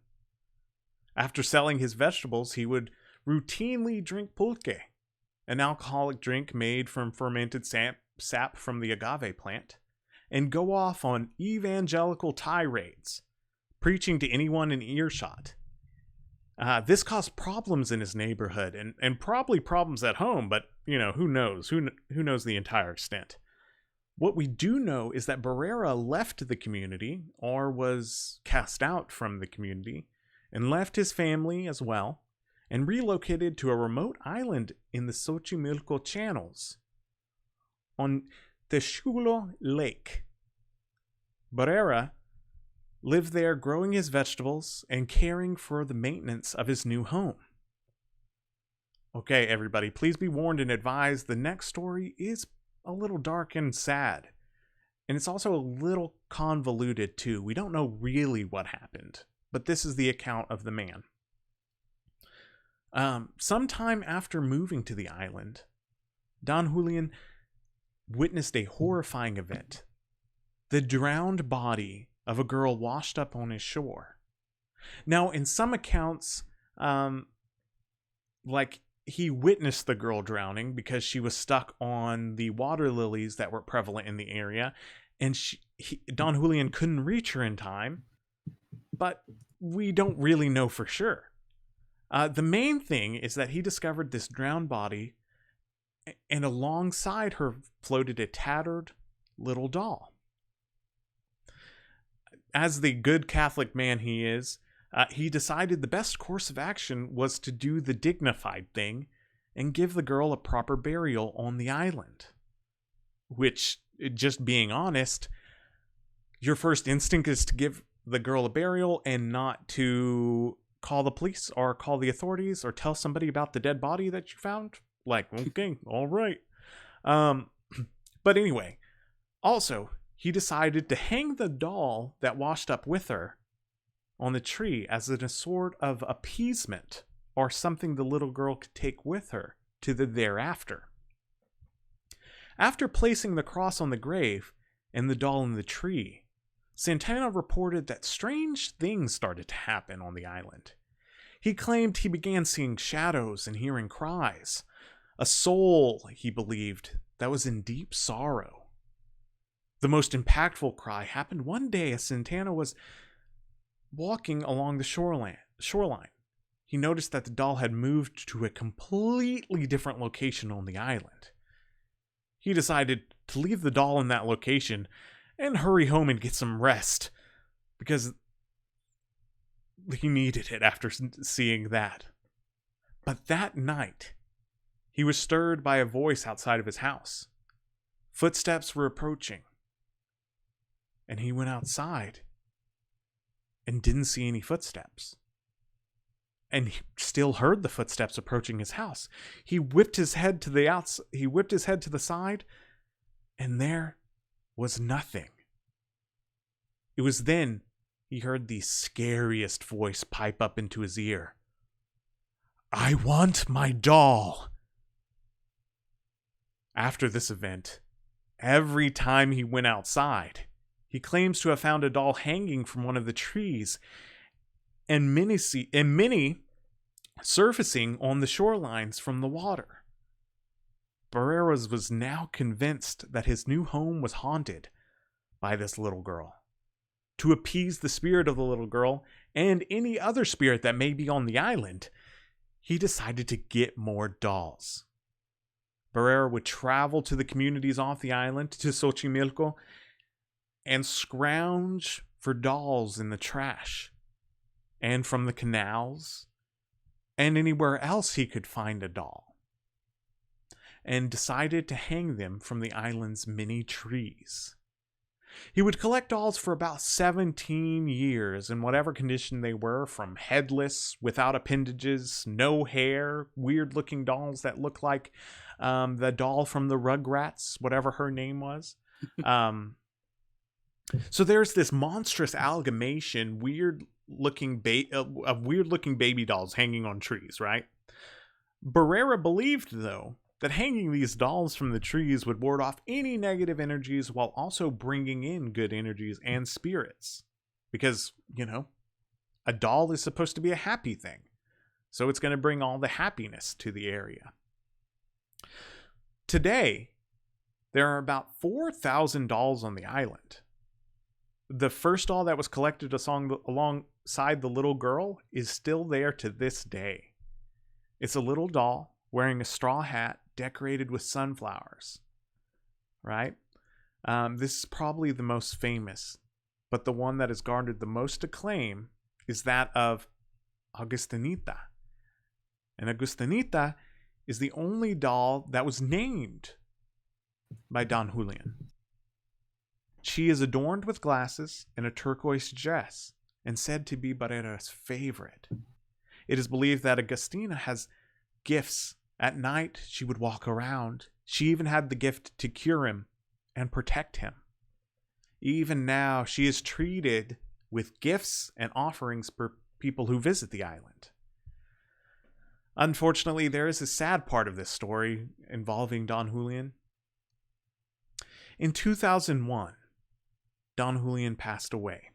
After selling his vegetables, he would routinely drink pulque, an alcoholic drink made from fermented sap from the agave plant, and go off on evangelical tirades, preaching to anyone in earshot. This caused problems in his neighborhood and probably problems at home, but who knows? Who knows the entire extent? What we do know is that Barrera left the community, or was cast out from the community, and left his family as well, and relocated to a remote island in the Xochimilco channels on Texulo Lake. Barrera lived there growing his vegetables and caring for the maintenance of his new home. Okay, everybody, please be warned and advised the next story is a little dark and sad. And it's also a little convoluted too. We don't know really what happened, but this is the account of the man. Sometime after moving to the island, Don Julian witnessed a horrifying event. The drowned body of a girl washed up on his shore. Now, in some accounts, he witnessed the girl drowning because she was stuck on the water lilies that were prevalent in the area, and Don Julian couldn't reach her in time, but we don't really know for sure. The main thing is that he discovered this drowned body, and alongside her floated a tattered little doll. As the good Catholic man he is, he decided the best course of action was to do the dignified thing and give the girl a proper burial on the island. Which, just being honest, your first instinct is to give the girl a burial and not to call the police or call the authorities or tell somebody about the dead body that you found. Like, okay, all right. But anyway, also, he decided to hang the doll that washed up with her on the tree as a sort of appeasement or something the little girl could take with her to the thereafter. After placing the cross on the grave and the doll in the tree, Santana reported that strange things started to happen on the island. He claimed he began seeing shadows and hearing cries. A soul, he believed, that was in deep sorrow. The most impactful cry happened one day as Santana was walking along the shoreline. He noticed that the doll had moved to a completely different location on the island. He decided to leave the doll in that location and hurry home and get some rest, because he needed it after seeing that. But that night, he was stirred by a voice outside of his house. Footsteps were approaching, and he went outside and didn't see any footsteps. And he still heard the footsteps approaching his house. He whipped his head to the side, and there was nothing. It was then he heard the scariest voice pipe up into his ear. I want my doll. After this event, every time he went outside, he claims to have found a doll hanging from one of the trees and many surfacing on the shorelines from the water. Barreras was now convinced that his new home was haunted by this little girl. To appease the spirit of the little girl and any other spirit that may be on the island, he decided to get more dolls. Barrera would travel to the communities off the island, to Xochimilco, and scrounge for dolls in the trash and from the canals and anywhere else he could find a doll, and decided to hang them from the island's many trees. He would collect dolls for about 17 years in whatever condition they were, from headless, without appendages, no hair, weird-looking dolls that look like the doll from the Rugrats, whatever her name was. So there's this monstrous amalgamation, weird-looking baby dolls hanging on trees, right? Barrera believed, though, that hanging these dolls from the trees would ward off any negative energies while also bringing in good energies and spirits. Because, a doll is supposed to be a happy thing. So it's going to bring all the happiness to the area. Today, there are about 4,000 dolls on the island. The first doll that was collected alongside the little girl is still there to this day. It's a little doll wearing a straw hat decorated with sunflowers, right? This is probably the most famous, but the one that has garnered the most acclaim is that of Agustinita. And Agustinita is the only doll that was named by Don Julian. She is adorned with glasses and a turquoise dress and said to be Barrera's favorite. It is believed that Agustina has gifts. At night, she would walk around. She even had the gift to cure him and protect him. Even now, she is treated with gifts and offerings for people who visit the island. Unfortunately, there is a sad part of this story involving Don Julian. In 2001, Don Julian passed away.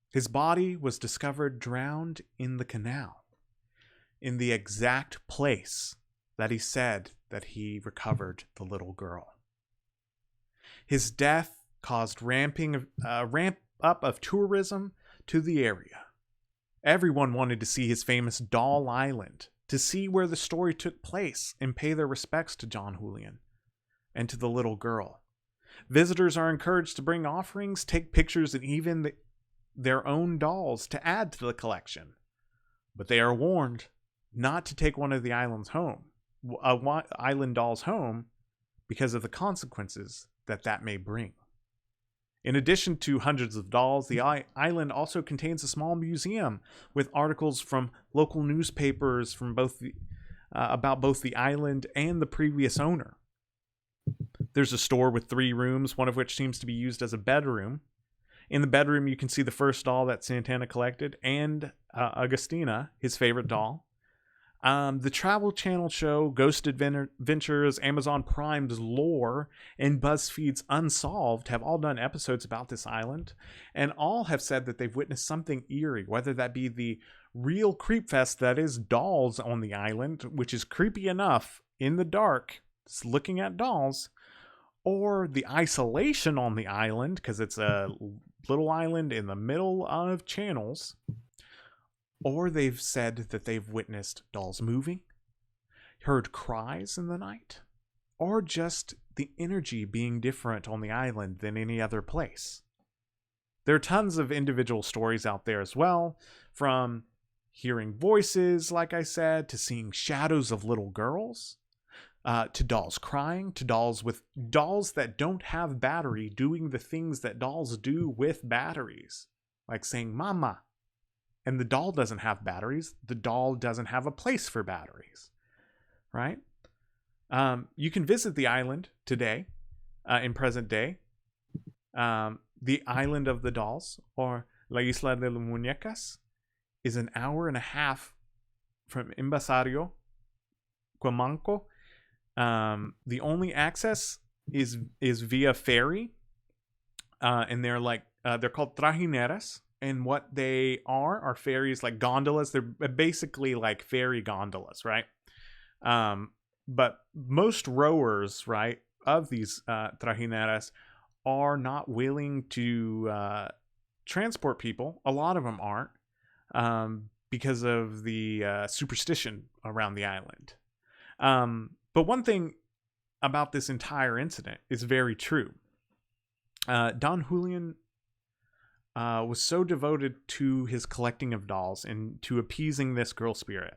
His body was discovered drowned in the canal, in the exact place that he said that he recovered the little girl. His death caused ramp up of tourism to the area. Everyone wanted to see his famous Doll Island, to see where the story took place and pay their respects to Don Julian and to the little girl. Visitors are encouraged to bring offerings, take pictures, and even their own dolls to add to the collection. But they are warned not to take one of the island dolls home because of the consequences that may bring. In addition to hundreds of dolls, the island also contains a small museum with articles from local newspapers from about both the island and the previous owner. There's a store with 3 rooms, one of which seems to be used as a bedroom. In the bedroom, you can see the first doll that Santana collected and Agustina, his favorite doll. The Travel Channel show Ghost Adventures, Amazon Prime's Lore, and BuzzFeed's Unsolved have all done episodes about this island, and all have said that they've witnessed something eerie, whether that be the real creep fest that is dolls on the island, which is creepy enough in the dark, just looking at dolls, or the isolation on the island, because it's a little island in the middle of channels. Or they've said that they've witnessed dolls moving, heard cries in the night, or just the energy being different on the island than any other place. There are tons of individual stories out there as well, from hearing voices, like I said, to seeing shadows of little girls, to dolls crying, to dolls that don't have battery doing the things that dolls do with batteries, like saying "mama." And the doll doesn't have batteries. The doll doesn't have a place for batteries, right? You can visit the island today, in present day. The Island of the Dolls, or La Isla de las Muñecas, is an hour and a half from Embasario Cuamanco. The only access is via ferry, and they're called trajineras. And what they are ferries, like gondolas. They're basically like ferry gondolas, right? But most rowers, right, of these trajineras are not willing to transport people. A lot of them aren't, because of the superstition around the island. But one thing about this entire incident is very true. Don Julian was so devoted to his collecting of dolls and to appeasing this girl spirit.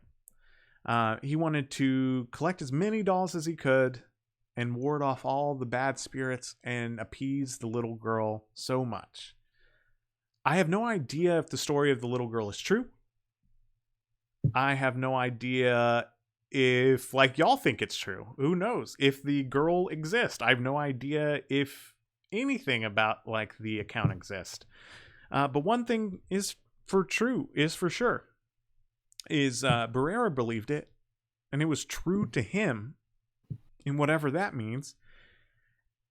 He wanted to collect as many dolls as he could and ward off all the bad spirits and appease the little girl so much. I have no idea if the story of the little girl is true. I have no idea if, like, y'all think it's true. Who knows? If the girl exists. I have no idea if anything about, like, the account exists. But one thing is for sure. Barrera believed it, and it was true to him, in whatever that means.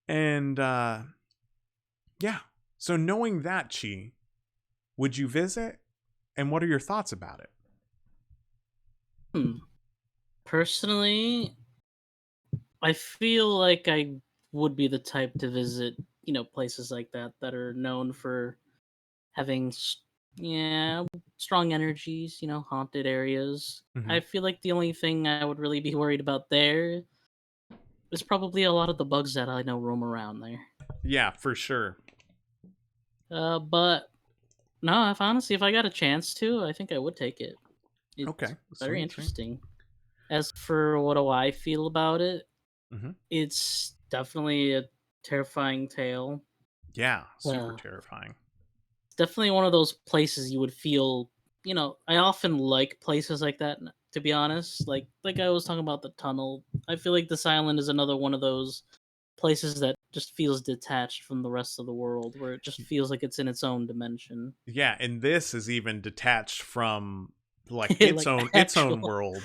And, yeah. So knowing that, Chi, would you visit? And what are your thoughts about it? Personally, I feel like I would be the type to visit, places like that are known for having, yeah, strong energies, haunted areas. Mm-hmm. I feel like the only thing I would really be worried about there is probably a lot of the bugs that I know roam around there. Yeah, for sure. But no, if I got a chance to, I think I would take it. It's Okay, very sweet. interesting. As for what do I feel about it, Mm-hmm. it's definitely a terrifying tale. Yeah, super Uh, terrifying. it's definitely one of those places you would feel. I often like places like that. To be honest, like I was talking about the tunnel, I feel like this island is another one of those places that just feels detached from the rest of the world, where it just feels like it's in its own dimension. Yeah, and this is even detached from, like, its Like own actual. world.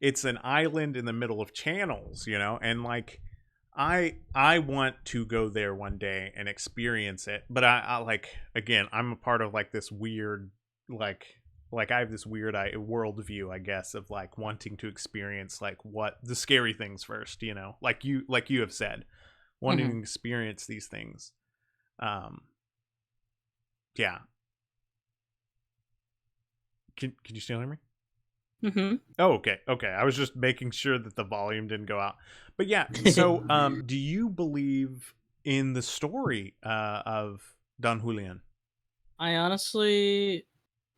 It's an island in the middle of channels. And, like, I want to go there one day and experience it, but I like, again, I'm a part of, like, this weird, like I have this weird worldview, I guess, of, like, wanting to experience, like, what the scary things first. Like you have said, wanting Mhm. to experience these things. um yeah. Can you still hear me? Mhm. Oh, okay. I was just making sure that the volume didn't go out. But yeah, so do you believe in the story of Don Julian? I honestly,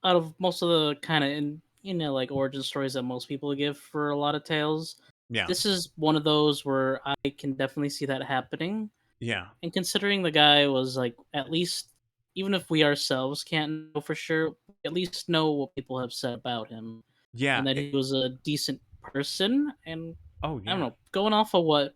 out of most of the kind of like origin stories that most people give for a lot of tales, Yeah, this is one of those where I can definitely see that happening. yeah, And considering the guy was like, at least, even if we ourselves can't know for sure, we at least know what people have said about him, yeah. and that he was a decent person. And Oh I don't yeah. know, going off of what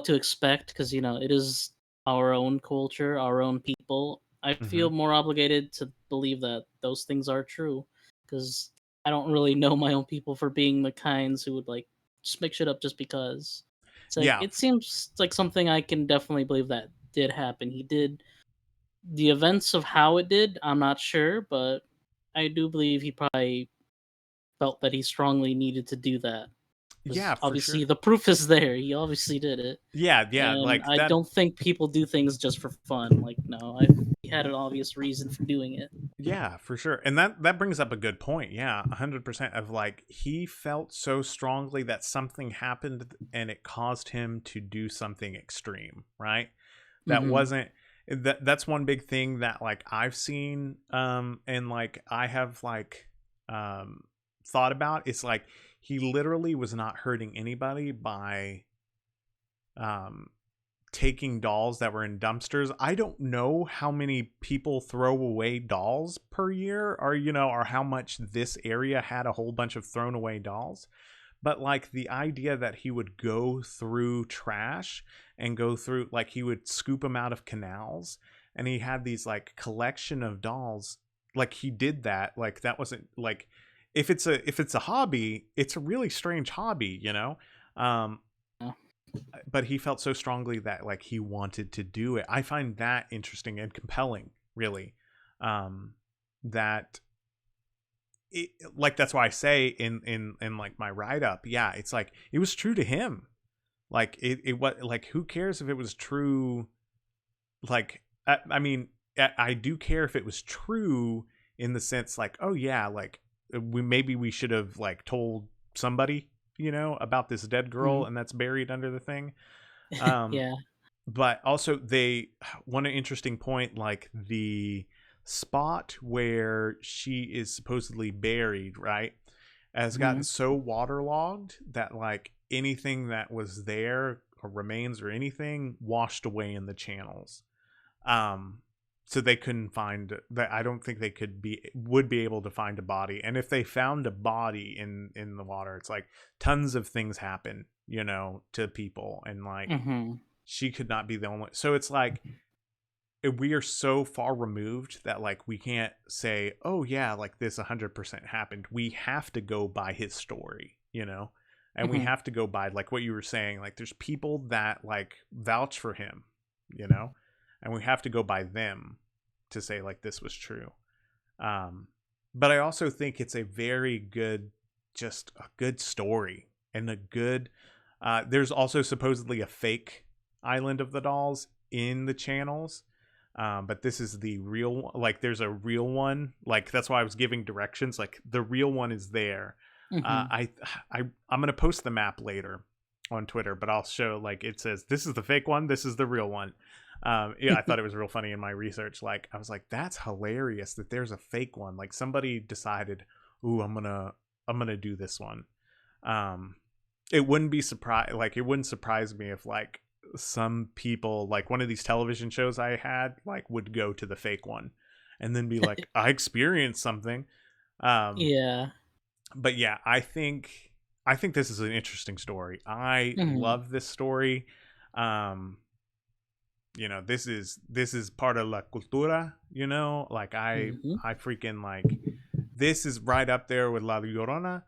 to expect, because it is our own culture, our own people. I Mm-hmm. feel more obligated to believe that those things are true, because I don't really know my own people for being the kinds who would like just make shit up just because. It's like Yeah, it seems like something I can definitely believe that did happen. He did the events of how it did. I'm not sure, but I do believe he probably felt that he strongly needed to do that, yeah, because for obviously sure. the proof is there. He obviously did it. Yeah, And like I that. don't think people do things just for fun. Like, no, he had an obvious reason for doing it. Yeah, for sure. And that brings up a good point. Yeah, 100% of, like, he felt so strongly that something happened and it caused him to do something extreme, right? That Hmm. wasn't that's one big thing that, like, I've seen, and, like, I have, like, um thought about. It's like he literally was not hurting anybody by um taking dolls that were in dumpsters. I don't know how many people throw away dolls per year, or how much this area had a whole bunch of thrown away dolls. But, like, the idea that he would go through trash and go through, like, he would scoop them out of canals, and he had these, like, collection of dolls. Like, he did that. Like, that wasn't, like, if it's a hobby, it's a really strange hobby, you know. Um, Yeah. but he felt so strongly that like he wanted to do it. I find that interesting and compelling, really. That it, like that's why I say in like my write up, yeah, it's like it was true to him. Like it was like who cares if it was true? Like I mean, I do care if it was true in the sense like, oh yeah, like we should have like told somebody, you know, about this dead girl Mhm. and that's buried under the thing. Um, Yeah. but also they one interesting point, like the spot where she is supposedly buried, right, has gotten Mhm. so waterlogged that like anything that was there or remains or anything washed away in the channels. um so they couldn't find that. I don't think they would be able to find a body, and if they found a body in the water, it's like tons of things happen, you know, to people, and like Mhm. she could not be the only. So it's like we are so far removed that like we can't say, oh yeah, like this 100% happened. We have to go by his story, you know, and we Mhm. have to go by like what you were saying, like there's people that like vouch for him, you know, and we have to go by them to say like this was true. um but I also think it's a very good, just a good story, and a good there's also supposedly a fake island of the dolls in the channels. But this is the real one. Like there's a real one, like that's why I was giving directions, like the real one is there. uh, Mhm. i I'm gonna post the map later on Twitter, but I'll show like it says this is the fake one, this is the real one. Yeah, I thought it was real funny in my research. Like I was like, that's hilarious that there's a fake one. Like somebody decided, ooh, I'm gonna do this one. um it wouldn't be surprise like it wouldn't surprise me if like some people, like one of these television shows I had, like would go to the fake one and then be like, I experienced something. um Yeah. but yeah, I think this is an interesting story. I Mhm. love this story. um you know, this is part of la cultura, you know, like Mhm. I freaking like, this is right up there with La Llorona.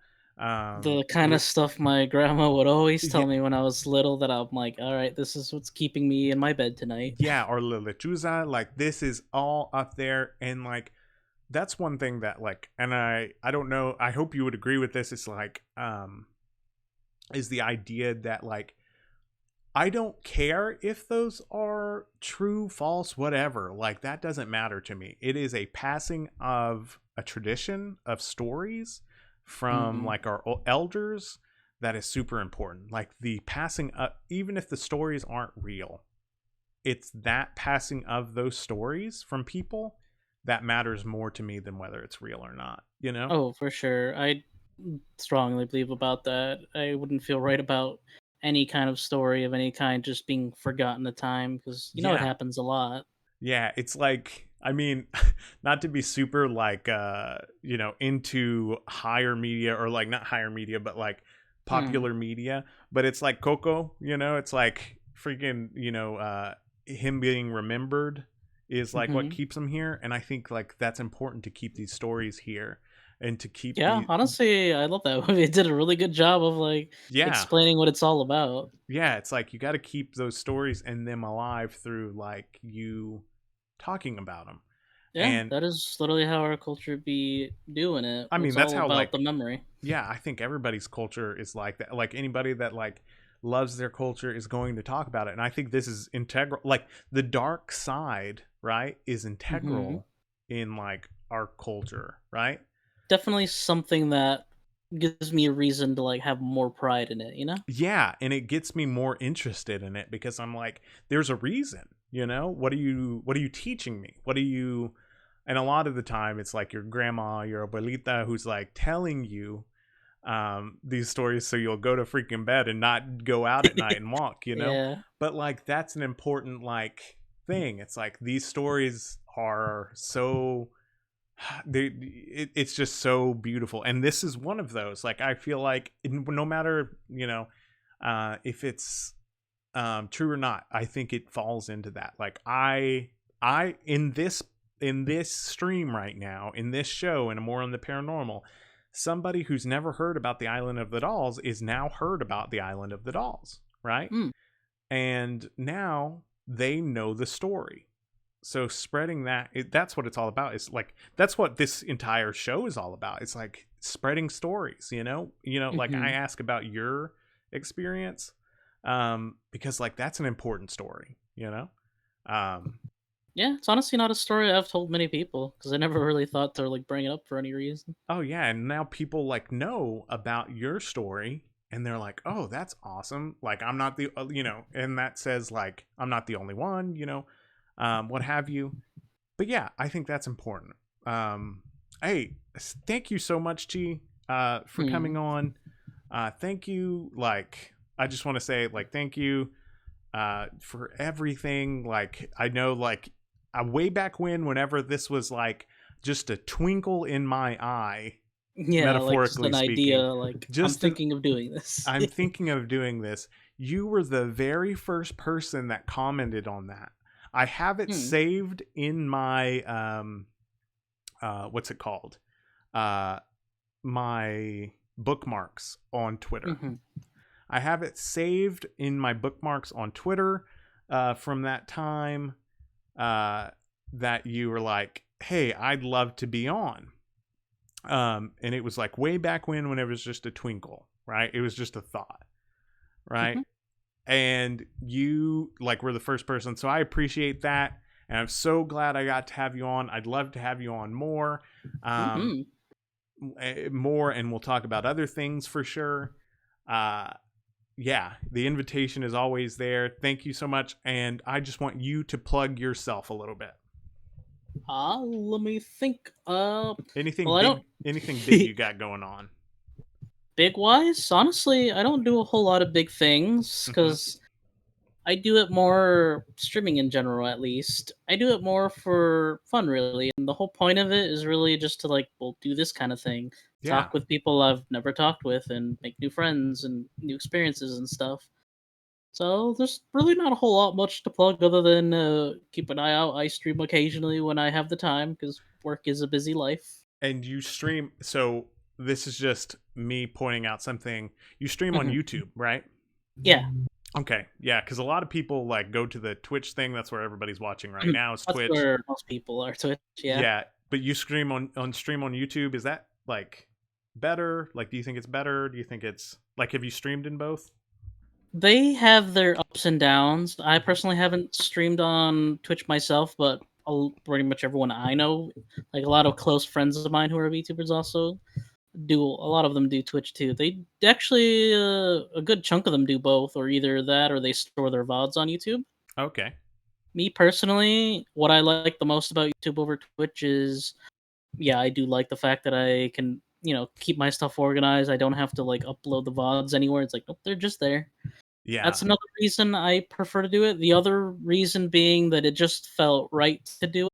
The kind of With stuff my grandma would always yeah, tell me when I was little that I'm like, all right, this is what's keeping me in my bed tonight. yeah, or La Lechuza, like this is all up there. And like that's one thing that like, and I don't know, I hope you would agree with this. It's like is the idea that like I don't care if those are true, false, whatever. Like that doesn't matter to me. It is a passing of a tradition of stories from Mhm. like our elders that is super important. Like the passing up, even if the stories aren't real, it's that passing of those stories from people that matters more to me than whether it's real or not, you know? Oh, for sure. I strongly believe about that. I wouldn't feel right about any kind of story of any kind just being forgotten to time because you know it Yeah. happens a lot. Yeah, it's like, I mean, not to be super like you know, into higher media, or like not higher media but like Hmm. popular media, but it's like Coco, you know, it's like freaking, you know, him being remembered is like what Hmm. keeps him here. And I think like that's important to keep these stories here and to keep Yeah, the honestly, I love that movie. It did a really good job of like yeah. explaining what it's all about. Yeah, it's like you got to keep those stories and them alive through like you talking about them. Yeah, And that is literally how our culture be doing it. I mean, It's that's all how about the like, memory. yeah, I think everybody's culture is like that. Like anybody that like loves their culture is going to talk about it. And I think this is integral. Like the dark side, right, is Hmm. integral in like our culture, right? Definitely something that gives me a reason to like have more pride in it. You know. Yeah, and it gets me more interested in it because I'm like, there's a reason, you know? What are you teaching me? What are you, and a lot of the time it's like your grandma, your abuelita who's like telling you these stories so you'll go to freaking bed and not go out at night and walk, you know? Yeah. But like that's an important like thing. It's like these stories are so it's just so beautiful, and this is one of those. Like I feel like no matter, you know, if it's true or not, I think it falls into that. Like I in this stream right now, in this show and more on the paranormal, somebody who's never heard about the Island of the Dolls is now heard about the Island of the Dolls, right? Mm. And now they know the story. So spreading that, that's what it's all about. It's like, that's what this entire show is all about. It's like spreading stories, like I Hmm. ask about your experience, because like that's an important story, um, Yeah, it's honestly not a story I've told many people because I never really thought to like bring it up for any reason. oh yeah. And now people like know about your story and they're like, oh, that's awesome. Like I'm not the, and that says like, I'm not the only one, what have you. But yeah, I think that's important. Hey, thank you so much, Chi, for coming Hmm. on. Thank you. Like, I just want to say, like, thank you for everything. Like, I know, like, way back whenever this was like just a twinkle in my eye, Yeah, like just metaphorically an idea. speaking, Like I'm just an thinking of doing this. I'm thinking of doing this. You were the very first person that commented on that. I have it Hmm. saved in my what's it called? Uh my bookmarks on Twitter. Hmm. I have it saved in my bookmarks on Twitter from that time that you were like, "Hey, I'd love to be on." And it was like way back when it was just a twinkle, right? It was just a thought, right? Hmm. And you like were the first person, so I appreciate that, and I'm so glad I got to have you on. I'd love to have you on more, um, Hmm. more, and we'll talk about other things for sure. Uh, yeah, the invitation is always there. Thank you so much, and I just want you to plug yourself a little bit. Let me think. Well, I don't. Anything big you got going on? Big wise, honestly, I don't do a whole lot of big things Mm-hmm. because I do it more streaming in general, at least. I do it more for fun, really, and the whole point of it is really just to like, well, do this kind of thing, Yeah, talk with people I've never talked with, and make new friends and new experiences and stuff. So there's really not a whole lot much to plug other than keep an eye out. I stream occasionally when I have the time because work is a busy life. and you stream. So this is just me pointing out something. You stream on Hmm. YouTube, right? Yeah, Okay, yeah, because a lot of people like go to the Twitch thing. That's where everybody's watching right now. Is that's Twitch? where most people are. Twitch, yeah. Yeah, but you stream on stream on YouTube. Is that like better? Like, do you think it's better? Do you think it's like have you streamed in both? They have their ups and downs. I personally haven't streamed on Twitch myself, but pretty much everyone I know, like a lot of close friends of mine who are VTubers, also do. A lot of them do Twitch too. They actually a good chunk of them do both, or either that or they store their VODs on YouTube. Okay. Me personally, what I like the most about YouTube over Twitch is, yeah, I do like the fact that I can, keep my stuff organized. I don't have to like upload the VODs anywhere. It's like, nope, they're just there. Yeah. That's another reason I prefer to do it. The other reason being that it just felt right to do